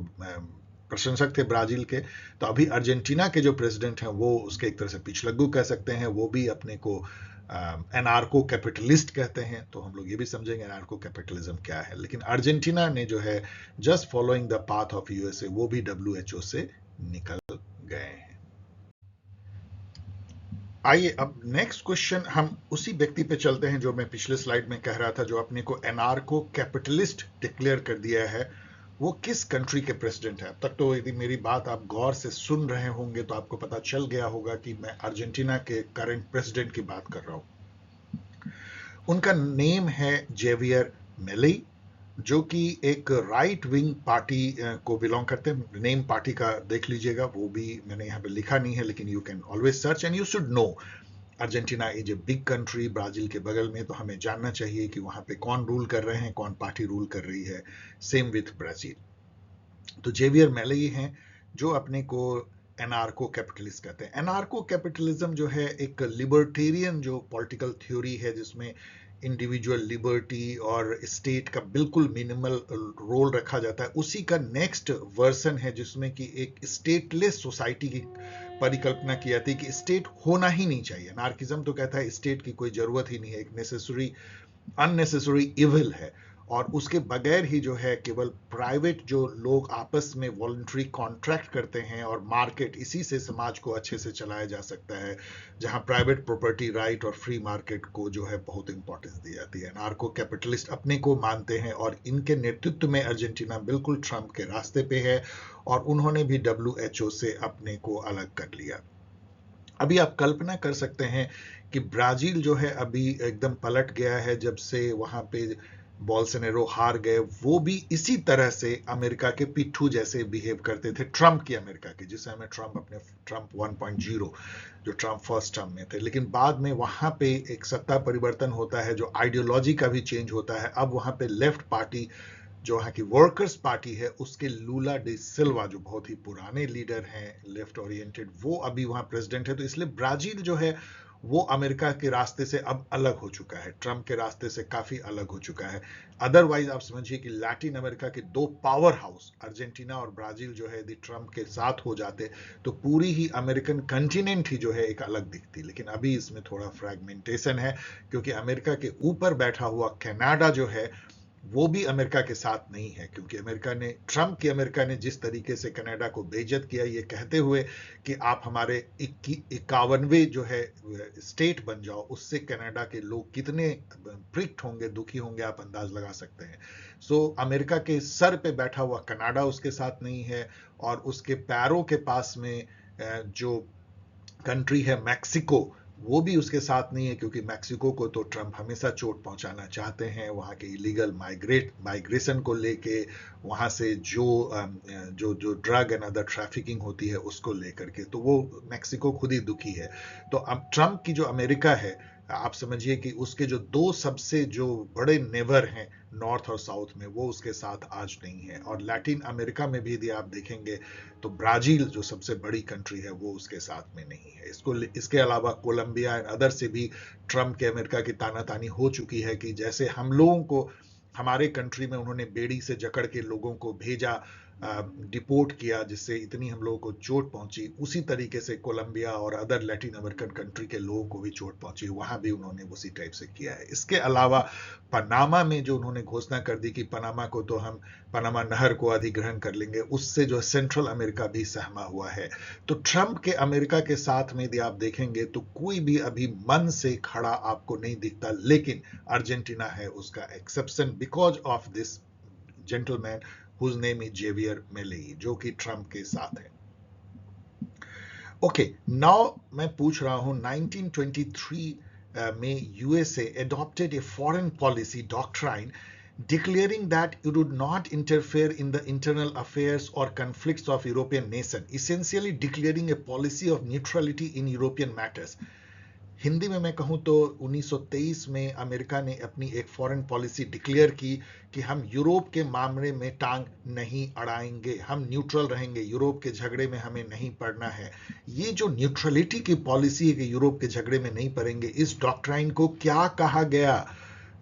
प्रशंसक थे ब्राजील के। तो अभी अर्जेंटीना के जो प्रेसिडेंट हैं वो उसके एक तरह से पिछलग्गू कह सकते हैं, वो भी अपने को एनार्को कैपिटलिस्ट कहते हैं। तो हम लोग ये भी समझेंगे एनार्को कैपिटलिज्म क्या है। लेकिन अर्जेंटीना ने जो है just following the path of USA, वो भी WHO से निकल गए हैं। आइए अब नेक्स्ट क्वेश्चन हम उसी व्यक्ति पे चलते हैं जो मैं पिछले स्लाइड में कह रहा था, जो अपने को एनार्को कैपिटलिस्ट डिक्लेयर कर दिया है। वो किस कंट्री के प्रेसिडेंट है? अब तक तो यदि मेरी बात आप गौर से सुन रहे होंगे तो आपको पता चल गया होगा कि मैं अर्जेंटीना के करंट प्रेसिडेंट की बात कर रहा हूं। उनका नेम है जेवियर मिलेई, जो कि एक राइट विंग पार्टी को बिलोंग करते हैं। नेम पार्टी का देख लीजिएगा, वो भी मैंने यहाँ पे लिखा नहीं है, लेकिन you can always search and you should know. Argentina is a big country, Brazil के बगल में, तो हमें जानना चाहिए कि वहां पे कौन रूल कर रहे हैं, कौन पार्टी रूल कर रही है। Same with Brazil. तो जेवियर मिलेई हैं जो अपने को एनार्को कैपिटलिस्ट कहते हैं। एनार्को कैपिटलिज्म जो है एक लिबर्टेरियन जो पॉलिटिकल थ्योरी है, जिसमें इंडिविजुअल लिबर्टी और स्टेट का बिल्कुल मिनिमल रोल रखा जाता है। उसी का नेक्स्ट वर्जन है जिसमें कि एक स्टेटलेस सोसाइटी की परिकल्पना की जाती है कि स्टेट होना ही नहीं चाहिए। एनार्किज्म तो कहता है स्टेट की कोई जरूरत ही नहीं है, एक अननेसेसरी इविल है, और उसके बगैर ही जो है केवल प्राइवेट जो लोग आपस में वॉलंटरी कॉन्ट्रैक्ट करते हैं, और मार्केट, इसी से समाज को अच्छे से चलाया जा सकता है, जहां प्राइवेट प्रॉपर्टी राइट और फ्री मार्केट को जो है बहुत इंपॉर्टेंस दी जाती है। नार्को कैपिटलिस्ट अपने को मानते हैं, और इनके नेतृत्व में अर्जेंटीना बिल्कुल ट्रम्प के रास्ते पे है, और उन्होंने भी WHO से अपने को अलग कर लिया। अभी आप कल्पना कर सकते हैं कि ब्राजील जो है अभी एकदम पलट गया है जब से वहां पे बोल्सोनारो हार गए। वो भी इसी तरह से अमेरिका के पिट्ठू जैसे बिहेव करते थे, ट्रम्प की अमेरिका के, जिस समय ट्रम्प 1.0 जो ट्रम्प फर्स्ट टर्म में थे। लेकिन बाद में वहां पे एक सत्ता परिवर्तन होता है, जो आइडियोलॉजी का भी चेंज होता है। अब वहां पे लेफ्ट पार्टी जो है कि वर्कर्स पार्टी है, उसके लूला डी सिल्वा, जो बहुत ही पुराने लीडर हैं लेफ्ट ओरिएंटेड, वो अभी वहां प्रेसिडेंट है। तो इसलिए ब्राजील जो है वो अमेरिका के रास्ते से अब अलग हो चुका है, ट्रम्प के रास्ते से काफी अलग हो चुका है। अदरवाइज आप समझिए कि लैटिन अमेरिका के दो पावर हाउस अर्जेंटीना और ब्राजील जो है यदि ट्रम्प के साथ हो जाते तो पूरी ही अमेरिकन कंटिनेंट ही जो है एक अलग दिखती। लेकिन अभी इसमें थोड़ा फ्रैगमेंटेशन है, क्योंकि अमेरिका के ऊपर बैठा हुआ कनाडा जो है वो भी अमेरिका के साथ नहीं है, क्योंकि ट्रम्प की अमेरिका ने जिस तरीके से कनाडा को बेइज्जत किया, ये कहते हुए कि आप हमारे 51वें जो है स्टेट बन जाओ, उससे कनाडा के लोग कितने प्रिक्ट होंगे, दुखी होंगे, आप अंदाज लगा सकते हैं। सो अमेरिका के सर पे बैठा हुआ कनाडा उसके साथ नहीं है, और उसके पैरों के पास में जो कंट्री है मैक्सिको, वो भी उसके साथ नहीं है, क्योंकि मैक्सिको को तो ट्रम्प हमेशा चोट पहुंचाना चाहते हैं, वहां के इलीगल माइग्रेशन को लेके, वहां से जो ड्रग एंड अदर ट्रैफिकिंग होती है उसको लेकर के, तो वो मैक्सिको खुद ही दुखी है। तो अब ट्रम्प की जो अमेरिका है आप समझिए कि उसके जो दो सबसे जो बड़े नेबर हैं नॉर्थ और साउथ में, वो उसके साथ आज नहीं है। और लैटिन अमेरिका में भी यदि आप देखेंगे तो ब्राजील जो सबसे बड़ी कंट्री है वो उसके साथ में नहीं है। इसके अलावा कोलंबिया एंड अदर से भी ट्रम्प के अमेरिका की तानातानी हो चुकी है कि जैसे हम लोगों को हमारे कंट्री में उन्होंने बेड़ी से जकड़ के लोगों को भेजा, डिपोर्ट किया, जिससे इतनी हम लोगों को चोट पहुंची, उसी तरीके से कोलंबिया और अदर लैटिन अमेरिकन कंट्री के लोगों को भी चोट पहुंची, वहां भी उन्होंने उसी टाइप से किया है। इसके अलावा पनामा में जो उन्होंने घोषणा कर दी कि पनामा को तो हम पनामा नहर को अधिग्रहण कर लेंगे, उससे जो सेंट्रल अमेरिका भी सहमा हुआ है। तो ट्रंप के अमेरिका के साथ में यदि आप देखेंगे तो कोई भी अभी मन से खड़ा आपको नहीं दिखता, लेकिन अर्जेंटीना है उसका exception because of this gentleman whose name is Javier Milei, जो कि ट्रंप के साथ है। ओके, नाउ मैं पूछ रहा हूं 1923 में USA adopted a foreign policy doctrine declaring that it would not interfere in the internal affairs or conflicts of European nation, essentially declaring a policy of neutrality in European matters. Hindi में मैं कहूं तो 1923 में अमेरिका ने अपनी एक foreign policy declare की कि हम यूरोप के मामले में टांग नहीं अड़ाएंगे, हम न्यूट्रल रहेंगे, यूरोप के झगड़े में हमें नहीं पड़ना है। ये जो न्यूट्रलिटी की पॉलिसी है कि यूरोप के झगड़े में नहीं पड़ेंगे, इस डॉक्ट्राइन को क्या कहा गया?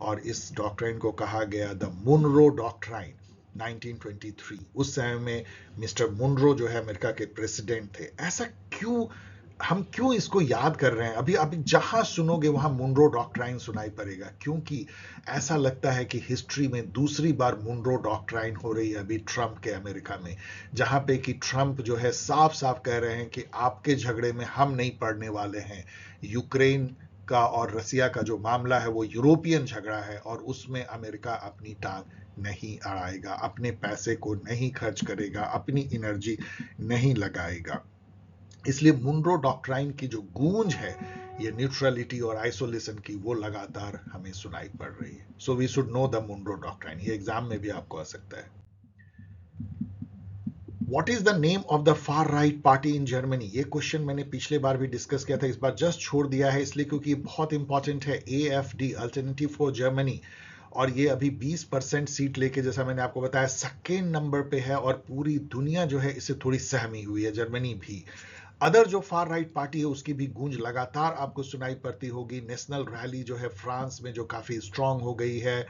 और इस डॉक्ट्राइन को कहा गया द मुनरो डॉक्ट्राइन 1923। उस समय में मिस्टर मुनरो जो है अमेरिका के प्रेसिडेंट थे। ऐसा क्यों, हम क्यों इसको याद कर रहे हैं? अभी जहां सुनोगे वहां मुनरो डॉक्ट्राइन सुनाई पड़ेगा, क्योंकि ऐसा लगता है कि हिस्ट्री में दूसरी बार मुनरो डॉक्ट्राइन हो रही है अभी ट्रंप के अमेरिका में, जहां पे कि ट्रंप जो है साफ साफ कह रहे हैं कि आपके झगड़े में हम नहीं पड़ने वाले हैं। यूक्रेन का और रसिया का जो मामला है वो यूरोपियन झगड़ा है और उसमें अमेरिका अपनी टांग नहीं अड़ाएगा, अपने पैसे को नहीं खर्च करेगा, अपनी एनर्जी नहीं लगाएगा। इसलिए मुनरो डॉक्ट्राइन की जो गूंज है ये न्यूट्रलिटी और आइसोलेशन की, वो लगातार हमें सुनाई पड़ रही है। So we should know the Monroe doctrine. ये एग्जाम में भी आपको आ सकता है। What is the name of the far right party in Germany? ये क्वेश्चन मैंने पिछले बार भी डिस्कस किया था, इस बार जस्ट छोड़ दिया है इसलिए क्योंकि बहुत इंपॉर्टेंट है। AFD, अल्टरनेटिव फॉर जर्मनी, और ये अभी 20% सीट लेके, जैसा मैंने आपको बताया, सेकेंड नंबर पे है और पूरी दुनिया जो है इससे थोड़ी सहमी हुई है, जर्मनी भी। अदर जो फार राइट पार्टी है उसकी भी गूंज लगातार आपको सुनाई पड़ती होगी। नेशनल रैली जो है फ्रांस में जो काफी स्ट्रांग हो गई है,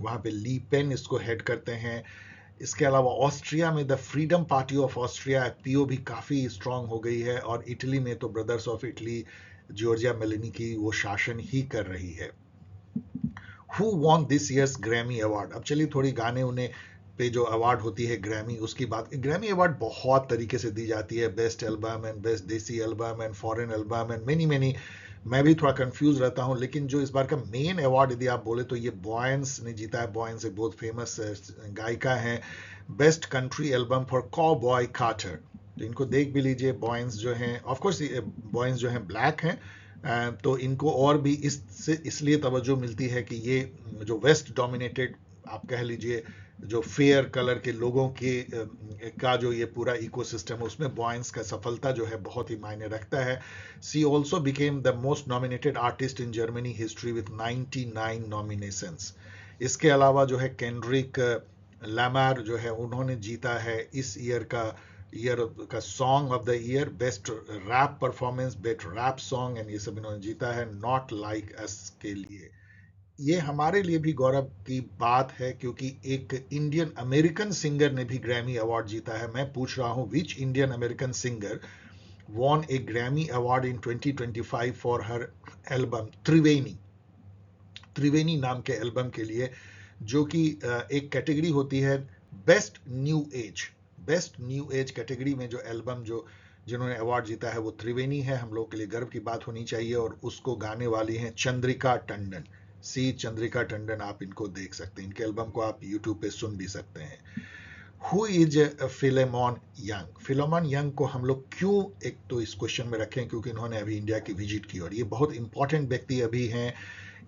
वहां पे ली पेन इसको हेड करते हैं। इसके अलावा ऑस्ट्रिया में the freedom party of Austria, FPO, भी काफी स्ट्रांग हो गई है। और इटली में तो brothers of Italy, Giorgia Meloni की वो शासन ही कर रही है। Who won this years Grammy award? अब चलिए थोड़ी गाने उन्हें पे जो अवार्ड होती है ग्रैमी, उसकी बात। ग्रैमी अवार्ड बहुत तरीके से दी जाती है, बेस्ट एल्बम एंड बेस्ट देसी album and foreign album and many many. मैं भी थोड़ा कंफ्यूज रहता हूं, लेकिन जो इस बार का मेन अवार्ड यदि आप बोले तो ये बॉयंस ने जीता है। बॉयंस एक बहुत फेमस गायिका हैं। Best country album for Cowboy Carter, तो इनको देख भी लीजिए। बॉयंस जो हैं, ऑफकोर्स बॉयंस जो हैं ब्लैक हैं, तो इनको और भी इसलिए तवज्जो मिलती है कि ये जो वेस्ट डोमिनेटेड आप कह लीजिए, जो फेयर कलर के लोगों के का जो ये पूरा इकोसिस्टम है, उसमें बॉयंस का सफलता जो है बहुत ही मायने रखता है। She also became the most nominated artist in Germany history with 99 nominations. इसके अलावा जो है केंड्रिक लैमार जो है, उन्होंने जीता है इस ईयर का song of the year, best rap performance, best rap song, and ये सब इन्होंने जीता है नॉट लाइक अस के लिए। ये हमारे लिए भी गौरव की बात है क्योंकि एक इंडियन अमेरिकन सिंगर ने भी ग्रैमी अवार्ड जीता है। मैं पूछ रहा हूं which Indian American singer won a Grammy Award in 2025 for her album त्रिवेणी। त्रिवेणी नाम के एल्बम के लिए, जो कि एक कैटेगरी होती है best new age. Best new age category में जो एल्बम जिन्होंने अवार्ड जीता है वो त्रिवेणी है। हम लोग के लिए गर्व की बात होनी चाहिए। और उसको गाने वाली हैं चंद्रिका टंडन, चंद्रिका टंडन। आप इनको देख सकते हैं, इनके एल्बम को आप यूट्यूब पे सुन भी सकते हैं। Who is Philemon Young? Philemon Young को हम लोग क्यों एक तो इस क्वेश्चन में रखें, क्योंकि इन्होंने अभी इंडिया की विजिट की और ये बहुत इंपॉर्टेंट व्यक्ति अभी हैं।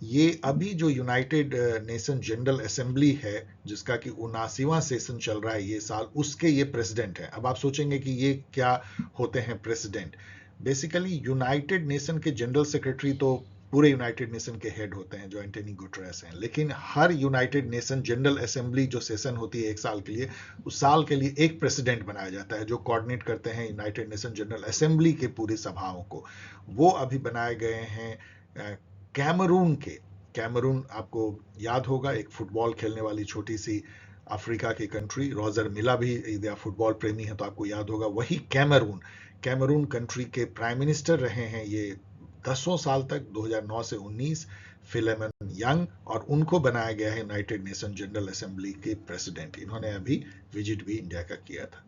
ये अभी जो यूनाइटेड नेशन जनरल असेंबली है, जिसका कि 79वां सेशन चल रहा है ये साल, उसके ये प्रेसिडेंट है। अब आप सोचेंगे कि ये क्या होते हैं प्रेसिडेंट? बेसिकली यूनाइटेड नेशन के जनरल सेक्रेटरी तो पूरे यूनाइटेड नेशन के हेड होते हैं जो एंटोनियो गुटेरेस हैं, लेकिन हर यूनाइटेड नेशन जनरल असेंबली जो सेशन होती है एक साल के लिए, उस साल के लिए एक प्रेसिडेंट बनाया जाता है जो कोऑर्डिनेट करते हैं यूनाइटेड नेशन जनरल असेंबली के पूरी सभाओं को। वो अभी बनाए गए हैं कैमरून के। कैमरून आपको याद होगा, एक फुटबॉल खेलने वाली छोटी सी अफ्रीका की कंट्री, रोजर मिला भी यदि आप फुटबॉल प्रेमी हैं तो आपको याद होगा, वही कैमरून, कैमरून कंट्री के प्राइम मिनिस्टर रहे हैं ये 10 साल तक, 2009 से 19, फिलेमन यंग, और उनको बनाया गया है यूनाइटेड नेशन जनरल असेंबली के प्रेसिडेंट। इन्होंने अभी विजिट भी इंडिया का किया था।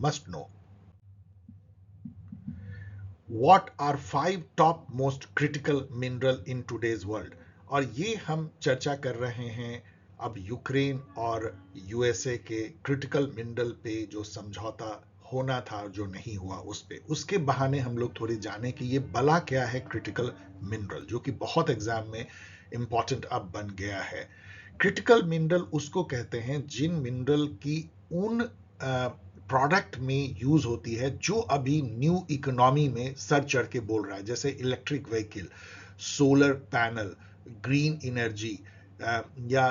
Must know what are 5 top most critical mineral in today's world. और ये हम चर्चा कर रहे हैं अब यूक्रेन और यूएसए के क्रिटिकल मिनरल पे जो समझौता होना था जो नहीं हुआ उस पे, उसके बहाने हम लोग थोड़ी जाने कि ये भला क्या है क्रिटिकल मिनरल, जो कि बहुत एग्जाम में इंपॉर्टेंट अब बन गया है। क्रिटिकल मिनरल उसको कहते हैं जिन मिनरल की उन प्रोडक्ट में यूज होती है जो अभी न्यू इकोनॉमी में सर चढ़ के बोल रहा है, जैसे electric vehicle, solar panel, green energy, या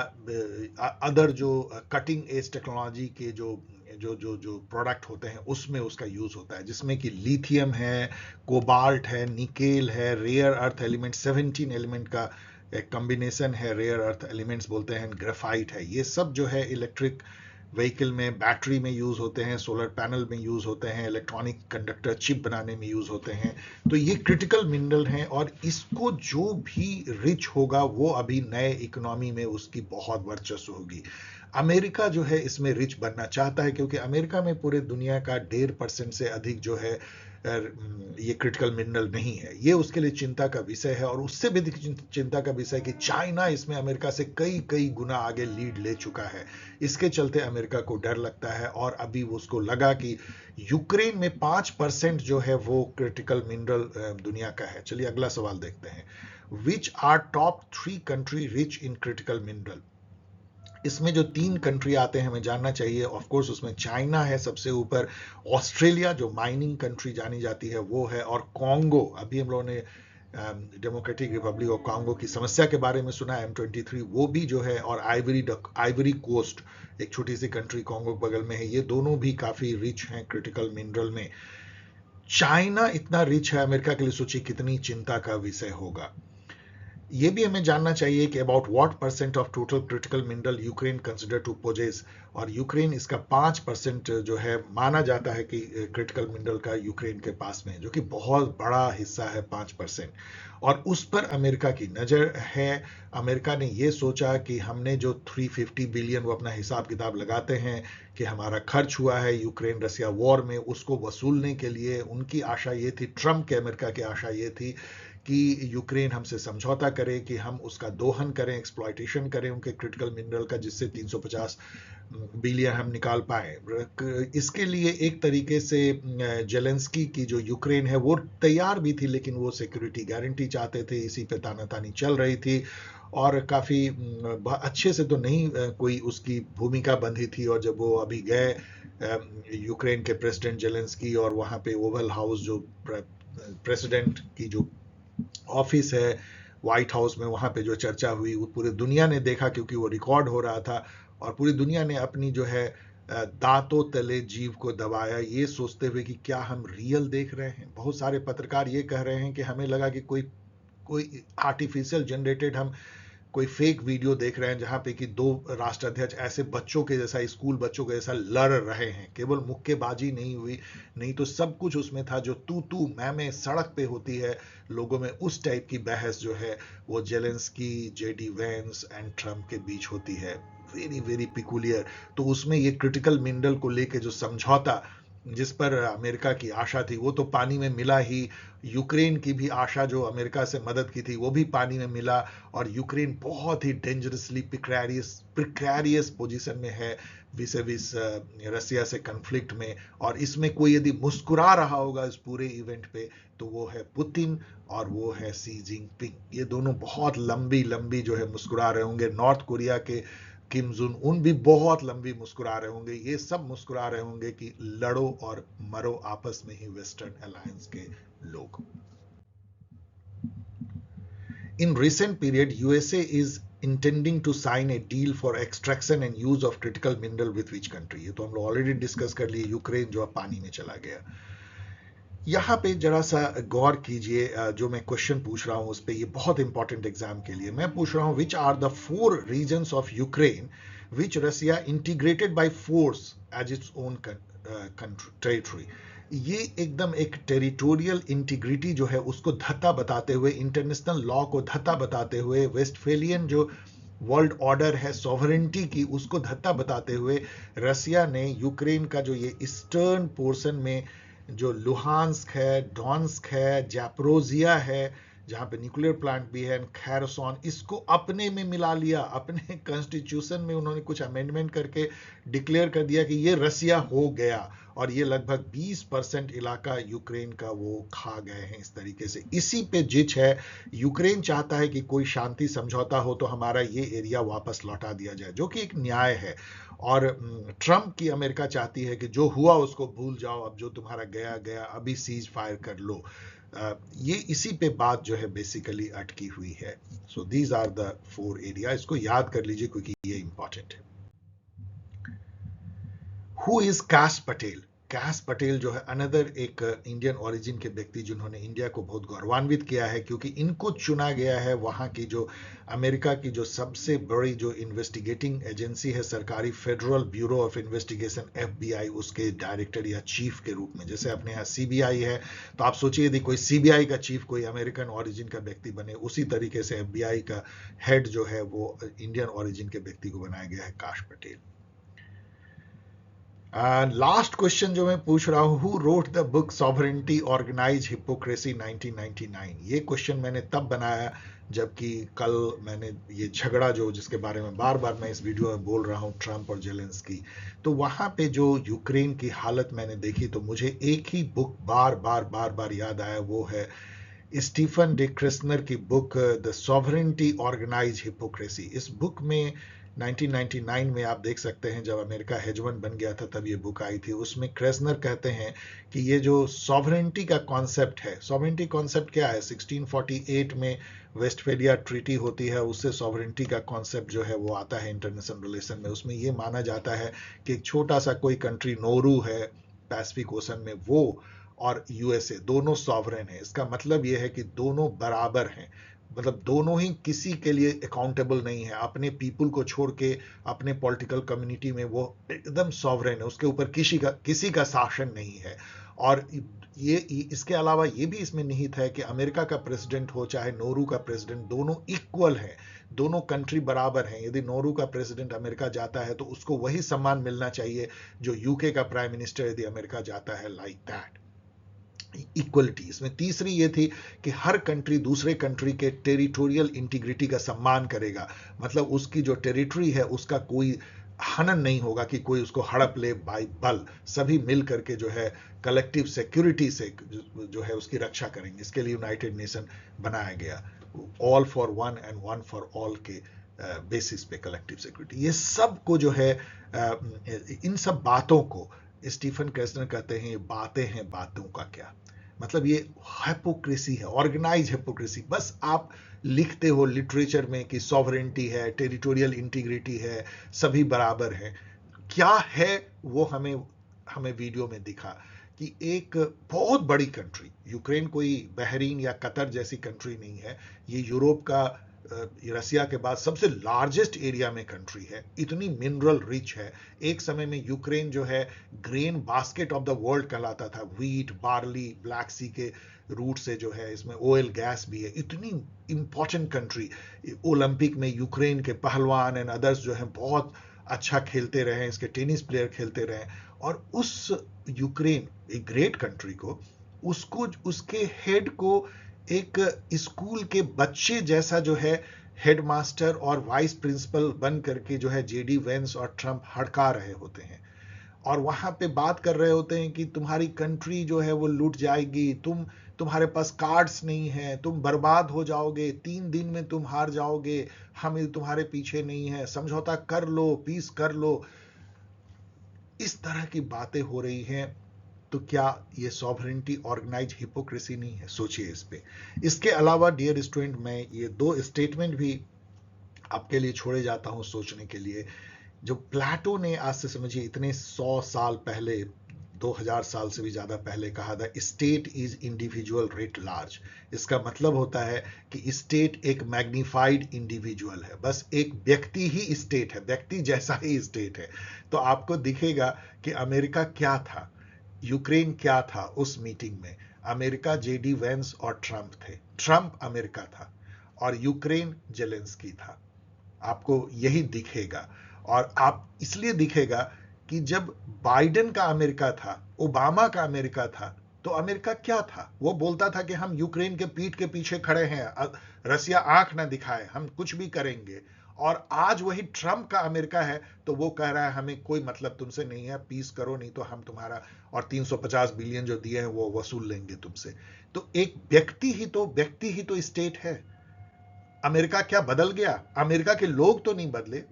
अदर जो कटिंग एज टेक्नोलॉजी के जो जो जो जो प्रोडक्ट होते हैं उसमें उसका यूज होता है, जिसमें कि लिथियम है, कोबाल्ट है, निकेल है, रेयर अर्थ एलिमेंट, 17 एलिमेंट का एक कॉम्बिनेशन है, रेयर अर्थ एलिमेंट्स बोलते हैं, ग्रेफाइट है। ये सब जो है इलेक्ट्रिक व्हीकल में, बैटरी में यूज होते हैं, सोलर पैनल में यूज होते हैं, इलेक्ट्रॉनिक कंडक्टर चिप बनाने में यूज होते हैं। तो ये क्रिटिकल मिनरल हैं और इसको जो भी रिच होगा वो अभी नए इकोनॉमी में उसकी बहुत वर्चस्व होगी। अमेरिका जो है इसमें रिच बनना चाहता है क्योंकि अमेरिका में पूरे दुनिया का 1.5% से अधिक जो है ये क्रिटिकल मिनरल नहीं है। ये उसके लिए चिंता का विषय है और उससे भी चिंता का विषय कि चाइना इसमें अमेरिका से कई कई गुना आगे लीड ले चुका है। इसके चलते अमेरिका को डर लगता है और अभी उसको लगा कि यूक्रेन में 5% जो है वो क्रिटिकल मिनरल दुनिया का है। चलिए अगला सवाल देखते हैं। Which are top 3 country rich in critical mineral. इसमें जो 3 कंट्री आते हैं हमें जानना चाहिए। ऑफ कोर्स उसमें चाइना है सबसे ऊपर, ऑस्ट्रेलिया जो माइनिंग कंट्री जानी जाती है वो है, और कॉन्गो, अभी हम लोगों ने डेमोक्रेटिक रिपब्लिक ऑफ कॉन्गो की समस्या के बारे में सुना, M23, वो भी जो है, और आइवरी कोस्ट एक छोटी सी कंट्री कॉन्गो के बगल में है। ये दोनों भी काफी रिच हैं क्रिटिकल मिनरल में। चाइना इतना रिच है, अमेरिका के लिए सोचिए कितनी चिंता का विषय होगा। ये भी हमें जानना चाहिए कि about what percent of total critical mineral Ukraine consider to possess, और यूक्रेन इसका 5% जो है माना जाता है कि क्रिटिकल मिनरल का यूक्रेन के पास में, जो कि बहुत बड़ा हिस्सा है 5%, और उस पर अमेरिका की नजर है। अमेरिका ने ये सोचा कि हमने जो 350 बिलियन, वो अपना हिसाब किताब लगाते हैं कि हमारा खर्च हुआ है यूक्रेन रसिया वॉर में, उसको वसूलने के लिए उनकी आशा ये थी, ट्रंप के अमेरिका की आशा ये थी कि यूक्रेन हमसे समझौता करे कि हम उसका दोहन करें, एक्सप्लॉयटेशन करें उनके क्रिटिकल मिनरल का, जिससे 350 बिलियन हम निकाल पाए। इसके लिए एक तरीके से जेलेंस्की की जो यूक्रेन है वो तैयार भी थी, लेकिन वो सिक्योरिटी गारंटी चाहते थे, इसी पे तानातानी चल रही थी और काफी अच्छे से तो नहीं कोई उसकी भूमिका बंधी थी। और जब वो अभी गए यूक्रेन के प्रेसिडेंट जेलेंस्की, और वहां पे ओवल हाउस जो प्रेसिडेंट की जो ऑफिस है व्हाइट हाउस में, वहां पे जो चर्चा हुई वो पूरी दुनिया ने देखा क्योंकि वो रिकॉर्ड हो रहा था, और पूरी दुनिया ने अपनी जो है दांतों तले जीभ को दबाया, ये सोचते हुए कि क्या हम रियल देख रहे हैं। बहुत सारे पत्रकार ये कह रहे हैं कि हमें लगा कि कोई आर्टिफिशियल जनरेटेड हम कोई फेक वीडियो देख रहे हैं जहां पे कि 2 राष्ट्राध्यक्ष ऐसे बच्चों के जैसा, स्कूल बच्चों के जैसा लड़ रहे हैं। केवल मुक्केबाजी नहीं हुई, नहीं तो सब कुछ उसमें था जो तू मैं सड़क पे होती है लोगों में, उस टाइप की बहस जो है वो Zelensky, JD Vance and Trump के बीच होती है। Very very peculiar. तो उसमें ये क्रिटिकल मिनरल को लेके जो समझौता जिस पर अमेरिका की आशा थी वो तो पानी में मिला ही, यूक्रेन की भी आशा जो अमेरिका से मदद की थी वो भी पानी में मिला, और यूक्रेन बहुत ही डेंजरसली प्रिकैरियस पोजीशन में है विस रसिया से कन्फ्लिक्ट में। और इसमें कोई यदि मुस्कुरा रहा होगा इस पूरे इवेंट पे तो वो है पुतिन और वो है शी जिनपिंग। ये दोनों बहुत लंबी लंबी जो है मुस्कुरा रहे होंगे। नॉर्थ कोरिया के किम जुन उन भी बहुत लंबी मुस्कुरा रहे होंगे। ये सब मुस्कुरा रहे होंगे कि लड़ो और मरो आपस में ही वेस्टर्न अलायंस के लोग। In recent period, USA is intending to sign a deal for extraction and use of critical mineral with which country? ये तो हम लोग ऑलरेडी डिस्कस कर लिए, यूक्रेन जो अब पानी में चला गया। यहाँ पे जरा सा गौर कीजिए, जो मैं क्वेश्चन पूछ रहा हूँ उस पे, ये बहुत इंपॉर्टेंट एग्जाम के लिए मैं पूछ रहा हूँ, which are the 4 regions of Ukraine which Russia integrated by force as its own territory? ये एकदम एक टेरिटोरियल इंटीग्रिटी जो है उसको धत्ता बताते हुए, इंटरनेशनल लॉ को धत्ता बताते हुए, वेस्टफेलियन जो वर्ल्ड ऑर्डर है सॉवरेंटी की, उसको धत्ता बताते हुए रसिया ने यूक्रेन का जो ये ईस्टर्न पोर्शन में जो लुहांस्क है, डॉन्स्क है, जैप्रोजिया है, जहां पे न्यूक्लियर प्लांट भी है, खैरसॉन, इसको अपने में मिला लिया। अपने कॉन्स्टिट्यूशन में उन्होंने कुछ अमेंडमेंट करके डिक्लेयर कर दिया कि ये रसिया हो गया, और ये लगभग 20% इलाका यूक्रेन का वो खा गए हैं इस तरीके से। इसी पे जिच है, यूक्रेन चाहता है कि कोई शांति समझौता हो तो हमारा ये एरिया वापस लौटा दिया जाए, जो कि एक न्याय है। और ट्रंप की अमेरिका चाहती है कि जो हुआ उसको भूल जाओ, अब जो तुम्हारा गया गया, अभी सीज फायर कर लो। ये इसी पे बात जो है बेसिकली अटकी हुई है। So these are the 4 area, इसको याद कर लीजिए क्योंकि ये इंपॉर्टेंट है। हु इज काश पटेल? काश पटेल जो है अनदर एक इंडियन ओरिजिन के व्यक्ति जिन्होंने इंडिया को बहुत गौरवान्वित किया है, क्योंकि इनको चुना गया है वहां की जो अमेरिका की जो सबसे बड़ी जो इन्वेस्टिगेटिंग एजेंसी है सरकारी, federal bureau of investigation FBI, उसके डायरेक्टर या चीफ के रूप में। जैसे अपने यहाँ CBI है, तो आप सोचिए यदि कोई CBI का चीफ कोई अमेरिकन ओरिजिन का व्यक्ति बने, उसी तरीके से FBI का हेड जो है वो इंडियन ओरिजिन के व्यक्ति को बनाया गया है, काश पटेल। लास्ट क्वेश्चन जो मैं पूछ रहा हूं, who wrote the book sovereignty organise hypocrisy 1999? ये क्वेश्चन मैंने तब बनाया जबकि कल मैंने ये झगड़ा जो जिसके बारे में बार बार मैं इस वीडियो में बोल रहा हूं, ट्रंप और जेलेंस्की, तो वहां पे जो यूक्रेन की हालत मैंने देखी तो मुझे एक ही बुक बार बार याद आया, वो है स्टीफन डी क्रिस्नर की book the sovereignty organise hypocrisy. इस बुक में 1999 में आप देख सकते हैं जब अमेरिका हेजमन बन गया था तब ये बुक आई थी। उसमें क्रेसनर कहते हैं कि ये जो सॉवरेंटी का कॉन्सेप्ट है, सॉवरेंटी कॉन्सेप्ट क्या है, 1648 में वेस्टफेलिया ट्रीटी होती है, उससे सॉवरेंटी का कॉन्सेप्ट जो है वो आता है इंटरनेशनल रिलेशन में। उसमें ये माना जाता है कि एक छोटा सा कोई कंट्री नोरू है पैसिफिक ओशन में, वो और USA दोनों सॉवरेन है। इसका मतलब ये है कि दोनों बराबर हैं, मतलब दोनों ही किसी के लिए अकाउंटेबल नहीं है, अपने पीपल को छोड़ के अपने पॉलिटिकल कम्युनिटी में वो एकदम सॉवरेन है, उसके ऊपर किसी का शासन नहीं है। और ये इसके अलावा ये भी इसमें निहित है कि अमेरिका का प्रेसिडेंट हो चाहे नोरू का प्रेसिडेंट, दोनों इक्वल है, दोनों कंट्री बराबर हैं। यदि नोरू का प्रेसिडेंट अमेरिका जाता है तो उसको वही सम्मान मिलना चाहिए जो UK का प्राइम मिनिस्टर यदि अमेरिका जाता है, लाइक दैट इक्वलिटी। इसमें तीसरी ये थी कि हर कंट्री दूसरे कंट्री के टेरिटोरियल इंटीग्रिटी का सम्मान करेगा, मतलब उसकी जो टेरिटरी है उसका कोई हनन नहीं होगा कि कोई उसको हड़प ले बाय बल, सभी मिल करके जो है कलेक्टिव सिक्योरिटी से जो है उसकी रक्षा करेंगे। इसके लिए यूनाइटेड नेशन बनाया गया, all for one and one for all के बेसिस पे कलेक्टिव सिक्योरिटी। ये सब को जो है इन सब बातों को स्टीफन क्रेसनर कहते हैं ये बातें हैं, बातों का क्या मतलब, ये हिपोक्रेसी है, ऑर्गेनाइज हिपोक्रेसी। बस आप लिखते हो लिटरेचर में कि सॉवरेंटी है, टेरिटोरियल इंटीग्रिटी है, सभी बराबर है, क्या है वो हमें वीडियो में दिखा कि एक बहुत बड़ी कंट्री, यूक्रेन कोई बहरीन या कतर जैसी कंट्री नहीं है, ये यूरोप का रसिया के बाद सबसे लार्जेस्ट एरिया में कंट्री है, इतनी मिनरल रिच है। एक समय में यूक्रेन जो है grain basket of the world कहलाता था, व्हीट, बार्ली, ब्लैक सी के रूट से जो है इसमें ऑयल गैस भी है, इतनी इंपॉर्टेंट कंट्री। ओलंपिक में यूक्रेन के पहलवान एंड अदर्स जो है बहुत अच्छा खेलते रहे, इसके टेनिस प्लेयर खेलते रहे, और उस यूक्रेन एक ग्रेट कंट्री को, उसको उसके हेड को एक स्कूल के बच्चे जैसा जो है हेडमास्टर और वाइस प्रिंसिपल बन करके जो है JD वेंस और ट्रंप हड़का रहे होते हैं, और वहां पे बात कर रहे होते हैं कि तुम्हारी कंट्री जो है वो लूट जाएगी, तुम्हारे पास कार्ड्स नहीं है, तुम बर्बाद हो जाओगे, 3 दिन में तुम हार जाओगे, हम तुम्हारे पीछे नहीं है, समझौता कर लो, पीस कर लो। इस तरह की बातें हो रही हैं तो क्या ये सॉवरेनिटी ऑर्गेनाइज हिपोक्रेसी नहीं है? सोचिए इस पे। इसके अलावा डियर स्टूडेंट, मैं ये 2 स्टेटमेंट भी आपके लिए छोड़े जाता हूं सोचने के लिए। जो प्लेटो ने आज से समझिए इतने 100 साल पहले, 2000 साल से भी ज्यादा पहले कहा था, state is individual writ large. इसका मतलब होता है कि स्टेट एक मैग्निफाइड इंडिविजुअल है, बस एक व्यक्ति ही स्टेट है, व्यक्ति जैसा ही स्टेट है। तो आपको दिखेगा कि अमेरिका क्या था, यूक्रेन क्या था उस मीटिंग में। अमेरिका जेडी वेंस और ट्रंप थे, ट्रंप अमेरिका था और यूक्रेन जेलेंस्की था। आपको यही दिखेगा। और आप इसलिए दिखेगा कि जब बाइडेन का अमेरिका था, ओबामा का अमेरिका था, तो अमेरिका क्या था? वो बोलता था कि हम यूक्रेन के पीठ के पीछे खड़े हैं, रसिया आंख ना दिखाए, हम कुछ भी करेंगे। और आज वही ट्रंप का अमेरिका है, तो वो कह रहा है हमें कोई मतलब तुमसे नहीं है, पीस करो नहीं तो हम तुम्हारा और 350 बिलियन जो दिए हैं वो वसूल लेंगे तुमसे। तो एक व्यक्ति ही तो स्टेट है। अमेरिका क्या बदल गया? अमेरिका के लोग तो नहीं बदले,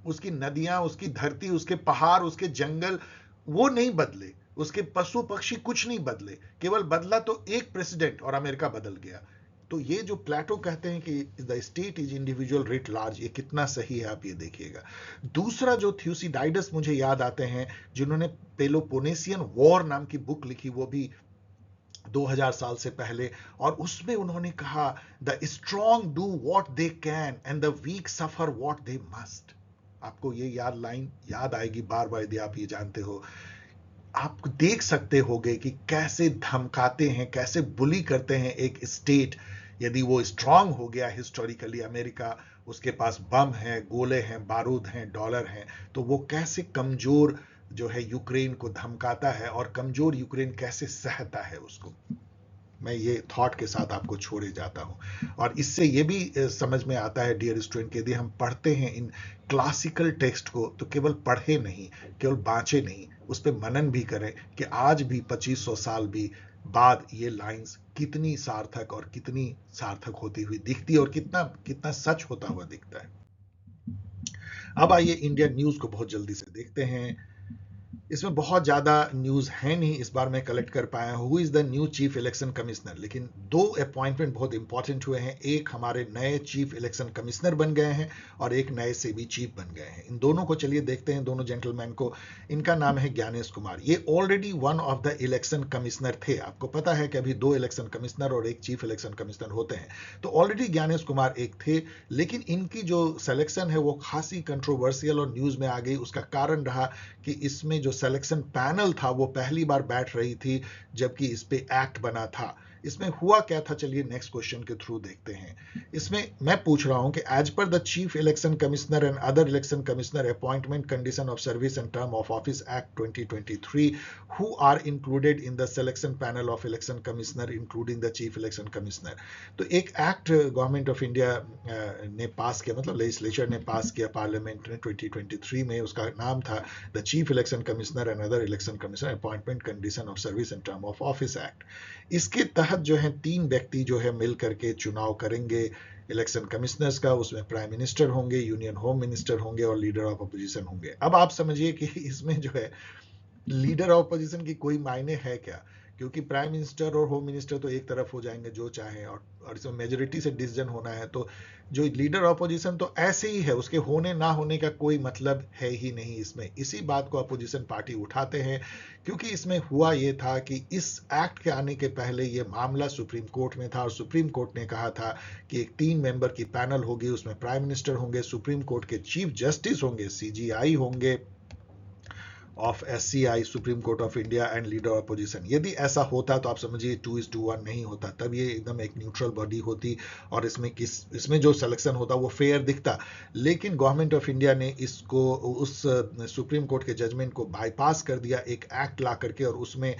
उसकी नदियां, उसकी धरती, उसके पहाड़, उसके जंगल, वो नहीं बदले, उसके पशु पक्षी कुछ नहीं बदले। केवल बदला तो एक प्रेसिडेंट और अमेरिका बदल गया। तो ये जो प्लेटो कहते हैं कि the state is individual writ large, ये कितना सही है आप ये देखिएगा। दूसरा जो थ्यूसिडाइडस मुझे याद आते हैं, जिन्होंने पेलोपोनेसियन वॉर नाम की बुक लिखी, वो भी 2000 साल से पहले, और उसमें उन्होंने कहा the strong do what they can and the weak suffer what they must. आपको ये लाइन याद आएगी बार बार यदि आप ये जानते हो। आप देख सकते होगे कि कैसे धमकाते हैं, कैसे बुली करते हैं एक स्टेट। यदि वो स्ट्रांग हो गया हिस्टोरिकली, अमेरिका, उसके पास बम है, गोले हैं, बारूद हैं, डॉलर हैं, तो वो कैसे कमजोर जो है यूक्रेन को धमकाता है और कमजोर यूक्रेन कैसे सहता है उसको। मैं ये थॉट के साथ आपको छोड़े जाता हूं। और इससे ये भी समझ में आता है डियर स्टूडेंट, यदि हम पढ़ते हैं इन क्लासिकल टेक्स्ट को, तो केवल पढ़े नहीं, केवल बाँचे नहीं, उस पर मनन भी करें कि आज भी 2500 साल भी बाद ये लाइंस कितनी सार्थक और कितनी सार्थक होती हुई दिखती है और कितना कितना सच होता हुआ दिखता है। अब आइए इंडियन न्यूज को बहुत जल्दी से देखते हैं। इसमें बहुत ज्यादा न्यूज है नहीं, इस बार मैं कलेक्ट कर पाया हूं। Who is the new chief election commissioner, लेकिन 2 अपॉइंटमेंट बहुत इंपॉर्टेंट हुए हैं। एक हमारे नए चीफ इलेक्शन कमिश्नर बन गए हैं और एक नए सेबी चीफ बन गए हैं। इन दोनों को चलिए देखते हैं, दोनों जेंटलमैन को। इनका नाम है ज्ञानेश कुमार। ये already one of the election commissioner थे। आपको पता है कि अभी 2 इलेक्शन कमिश्नर और एक चीफ इलेक्शन कमिश्नर होते हैं, तो ऑलरेडी ज्ञानेश कुमार एक थे। लेकिन इनकी जो सिलेक्शन है वो खासी कंट्रोवर्शियल और न्यूज में आ गई। उसका कारण रहा कि इसमें जो सिलेक्शन पैनल था वो पहली बार बैठ रही थी जबकि इस पे एक्ट बना था। इसमें हुआ क्या था, चलिए नेक्स्ट क्वेश्चन के थ्रू देखते हैं। इसमें मैं पूछ रहा हूं कि as per the chief election commissioner and other election commissioner appointment condition of service and term of office act 2023 who are included in the selection panel of election commissioner including the chief election commissioner. तो एक act government of India ने पास किया, मतलब legislature ने पास किया parliament ने 2023 में। उसका नाम था the chief election commissioner and other election commissioner appointment condition of service and term of office act. इसके तहत जो है 3 व्यक्ति जो है मिल करके चुनाव करेंगे इलेक्शन कमिश्नर्स का। उसमें प्राइम मिनिस्टर होंगे, यूनियन होम मिनिस्टर होंगे और लीडर ऑफ अपोजिशन होंगे। अब आप समझिए कि इसमें जो है लीडर ऑफ अपोजिशन की कोई मायने है क्या, क्योंकि प्राइम मिनिस्टर और होम मिनिस्टर तो एक तरफ हो जाएंगे जो चाहे, और इसमें मेजोरिटी से डिसीजन होना है। तो जो लीडर ऑफ अपोजिशन तो ऐसे ही है, उसके होने ना होने का कोई मतलब है ही नहीं इसमें। इसी बात को अपोजिशन पार्टी उठाते हैं, क्योंकि इसमें हुआ ये था कि इस एक्ट के आने के पहले ये मामला सुप्रीम कोर्ट में था और सुप्रीम कोर्ट ने कहा था कि एक 3 मेंबर की पैनल होगी, उसमें प्राइम मिनिस्टर होंगे, सुप्रीम कोर्ट के चीफ जस्टिस होंगे, CGI होंगे of SCI supreme court of India and leader of opposition. यदि ऐसा होता तो आप समझिए 2:1 नहीं होता, तब ये एकदम एक न्यूट्रल बॉडी होती और इसमें जो सिलेक्शन होता वो फेयर दिखता। लेकिन गवर्नमेंट ऑफ इंडिया ने इसको, उस सुप्रीम कोर्ट के जजमेंट को बाईपास कर दिया एक एक्ट ला करके, और उसमें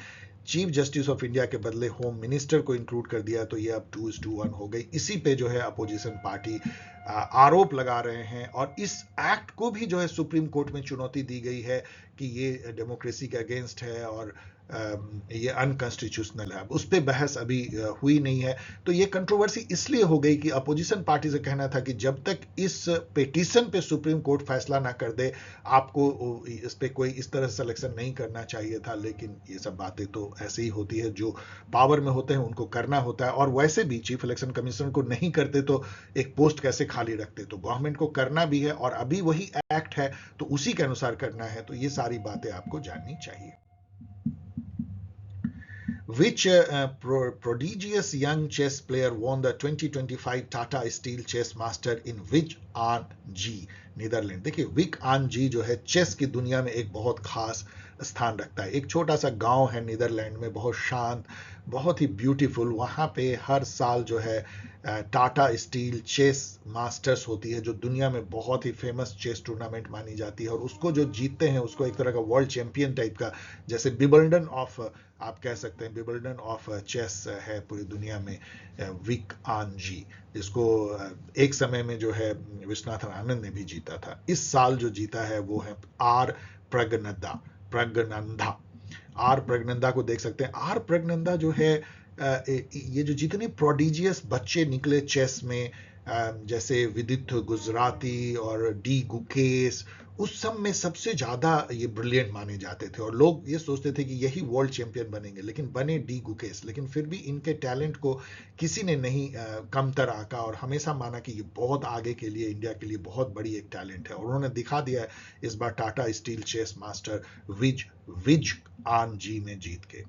चीफ जस्टिस ऑफ इंडिया के बदले होम मिनिस्टर को इंक्लूड कर दिया। तो ये अब 2:1 हो गई। इसी पे जो है अपोजिशन पार्टी आरोप लगा रहे हैं, और इस एक्ट को भी जो है सुप्रीम कोर्ट में चुनौती दी गई है कि ये डेमोक्रेसी के अगेंस्ट है और ये अनकॉन्स्टिट्यूशनल है। अब उस पर बहस अभी हुई नहीं है। तो ये कंट्रोवर्सी इसलिए हो गई कि अपोजिशन पार्टी से कहना था कि जब तक इस पिटीशन पे सुप्रीम कोर्ट फैसला ना कर दे, आपको इस पे कोई इस तरह सिलेक्शन नहीं करना चाहिए था। लेकिन ये सब बातें तो ऐसे ही होती है, जो पावर में होते हैं उनको करना होता है। और वैसे भी चीफ इलेक्शन कमीशनर को नहीं करते तो एक पोस्ट कैसे खाली रखते, तो गवर्नमेंट को करना भी है, और अभी वही एक्ट है तो उसी के अनुसार करना है। तो ये सारी बातें आपको जाननी चाहिए। Which prodigious young chess player won the 2025 Tata Steel Chess Master in Wijk aan Zee, Netherlands? देखिए, विक आन जी जो है चेस की दुनिया में एक बहुत खास स्थान रखता है। एक छोटा सा गांव है नीदरलैंड में, बहुत शांत, बहुत ही ब्यूटीफुल। वहाँ पे हर साल जो है टाटा स्टील चेस मास्टर्स होती है, जो दुनिया में बहुत ही फेमस चेस टूर्नामेंट मानी जाती है। और उसको जो जीतते हैं उसको एक तरह का वर्ल्ड चैंपियन टाइप का, जैसे विंबलडन ऑफ, आप कह सकते हैं विंबलडन ऑफ चेस है पूरी दुनिया में, विक आन जी, जिसको एक समय में जो है विश्वनाथन आनंद ने भी जीता था। इस साल जो जीता है वो है आर प्रगनंदा। आर प्रगनंदा को देख सकते हैं। आर प्रगनंदा जो है, ये जो जितने प्रोडिजियस बच्चे निकले चेस में, जैसे विदित गुजराती और डी गुकेश, उस सब में सबसे ज्यादा ये ब्रिलियंट माने जाते थे। और लोग ये सोचते थे कि यही वर्ल्ड चैंपियन बनेंगे, लेकिन बने डी गुकेश। लेकिन फिर भी इनके टैलेंट को किसी ने नहीं कमतर आंका, और हमेशा माना कि ये बहुत आगे के लिए, इंडिया के लिए बहुत बड़ी एक टैलेंट है। और उन्होंने दिखा दिया है इस बार Tata steel chess masters Wijk aan Zee में जीत के।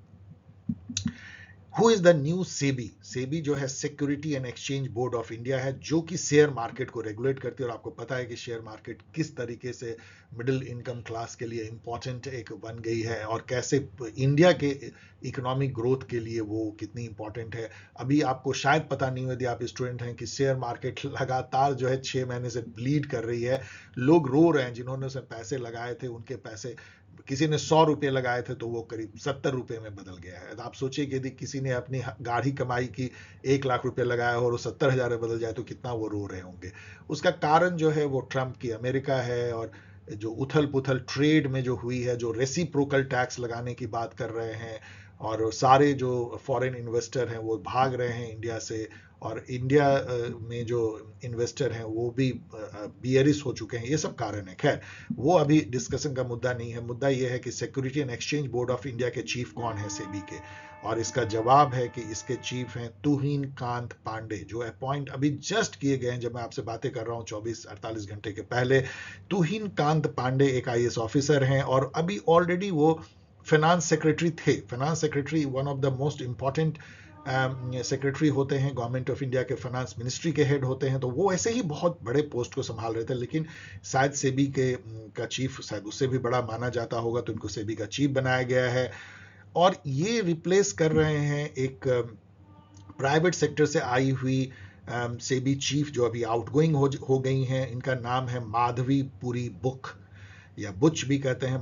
Who is the new SEBI? SEBI जो है security and exchange board of India है, जो कि शेयर मार्केट को रेगुलेट करती है। और आपको पता है कि शेयर मार्केट किस तरीके से मिडिल इनकम क्लास के लिए इंपॉर्टेंट एक बन गई है, और कैसे इंडिया के इकोनॉमिक ग्रोथ के लिए वो कितनी इंपॉर्टेंट है। अभी आपको शायद पता नहीं हो, यदि आप स्टूडेंट हैं, कि शेयर मार्केट लगातार जो है 6 महीने से ब्लीड कर रही है। लोग रो रहे हैं, जिन्होंने उसमें पैसे लगाए थे, उनके पैसे, किसी ने 100 रुपए लगाए थे तो वो करीब 70 रुपए में बदल गया है। तो आप सोचिए कि यदि किसी ने अपनी गाढ़ी कमाई की 1 लाख रुपए लगाया और वो 70,000 में बदल जाए तो कितना वो रो रहे होंगे। उसका कारण जो है वो ट्रंप की अमेरिका है, और जो उथल पुथल ट्रेड में जो हुई है, जो रेसिप्रोकल टैक्स लगाने की बात कर रहे हैं, और सारे जो फॉरेन इन्वेस्टर हैं वो भाग रहे हैं इंडिया से, और इंडिया में जो इन्वेस्टर हैं वो भी बियरिश हो चुके हैं। ये सब कारण है। खैर, वो अभी डिस्कशन का मुद्दा नहीं है। मुद्दा ये है कि security and exchange board of India के चीफ कौन है सेबी के, और इसका जवाब है कि इसके चीफ हैं तुहिन कांत पांडे, जो अपॉइंट अभी जस्ट किए गए हैं। जब मैं आपसे बातें कर रहा हूँ 24-48 घंटे के पहले, तुहिन कांत पांडे एक IAS ऑफिसर हैं, और अभी ऑलरेडी वो फाइनेंस सेक्रेटरी थे। Finance secretary one of the most important secretary होते हैं गवर्नमेंट ऑफ इंडिया के, फाइनेंस मिनिस्ट्री के हेड होते हैं। तो वो ऐसे ही बहुत बड़े पोस्ट को संभाल रहे थे, लेकिन शायद सेबी के का चीफ शायद उससे भी बड़ा माना जाता होगा, तो इनको सेबी का चीफ बनाया गया है। और ये रिप्लेस कर रहे हैं एक प्राइवेट सेक्टर से आई हुई सेबी चीफ, जो अभी आउटगोइंग हो गई हैं। इनका नाम है माधवी पुरी बुक, या बुच भी कहते हैं,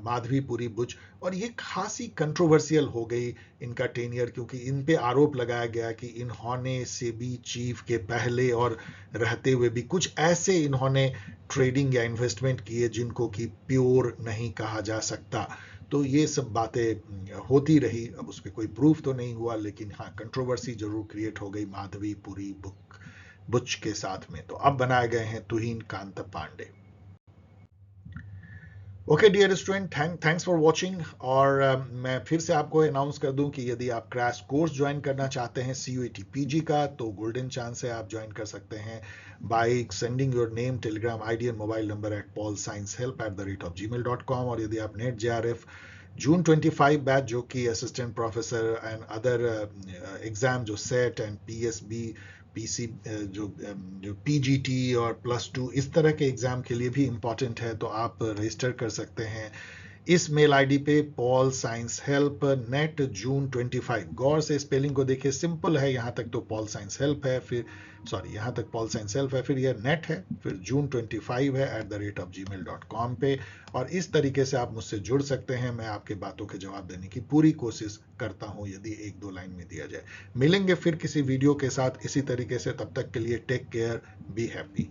माधवी पुरी बुच। और ये खासी कंट्रोवर्शियल हो गई इनका टेनियर, क्योंकि इन पे आरोप लगाया गया कि इन्होंने सेबी चीफ के पहले और रहते हुए भी कुछ ऐसे इन्होंने ट्रेडिंग या इन्वेस्टमेंट किए जिनको कि प्योर नहीं कहा जा सकता। तो ये सब बातें होती रही। अब उस पर कोई प्रूफ तो नहीं हुआ, लेकिन हाँ, कंट्रोवर्सी जरूर क्रिएट हो गई माधवी पुरी बुच के साथ में। तो अब बनाए गए हैं Tuhin Kanta Pandey. Okay dear student, thanks for watching. और मैं फिर से आपको अनाउंस कर दूं कि यदि आप क्रैश कोर्स ज्वाइन करना चाहते हैं CUET PG का, तो गोल्डन चांस है, आप ज्वाइन कर सकते हैं by sending your name, Telegram ID and mobile number at paulsciencehelp@gmail.com। और यदि आप नेट JRF जून 25 बैच, जो कि assistant professor and other exam, जो सेट एंड PSB PC, जो PGT और +2 इस तरह के एग्जाम के लिए भी इम्पॉर्टेंट है, तो आप रजिस्टर कर सकते हैं इस मेल ID पे paulsciencehelp@net जून 25। गौर से स्पेलिंग को देखिए, सिंपल है। यहाँ तक तो पॉल साइंस हेल्प है, फिर यहाँ तक पॉल साइंस हेल्प है, फिर यह नेट है, फिर जून 25 है @gmail.com पे। और इस तरीके से आप मुझसे जुड़ सकते हैं। मैं आपके बातों के जवाब देने की पूरी कोशिश करता हूँ, यदि 1-2 लाइन में दिया जाए। मिलेंगे फिर किसी वीडियो के साथ इसी तरीके से। तब तक के लिए टेक केयर, बी हैप्पी।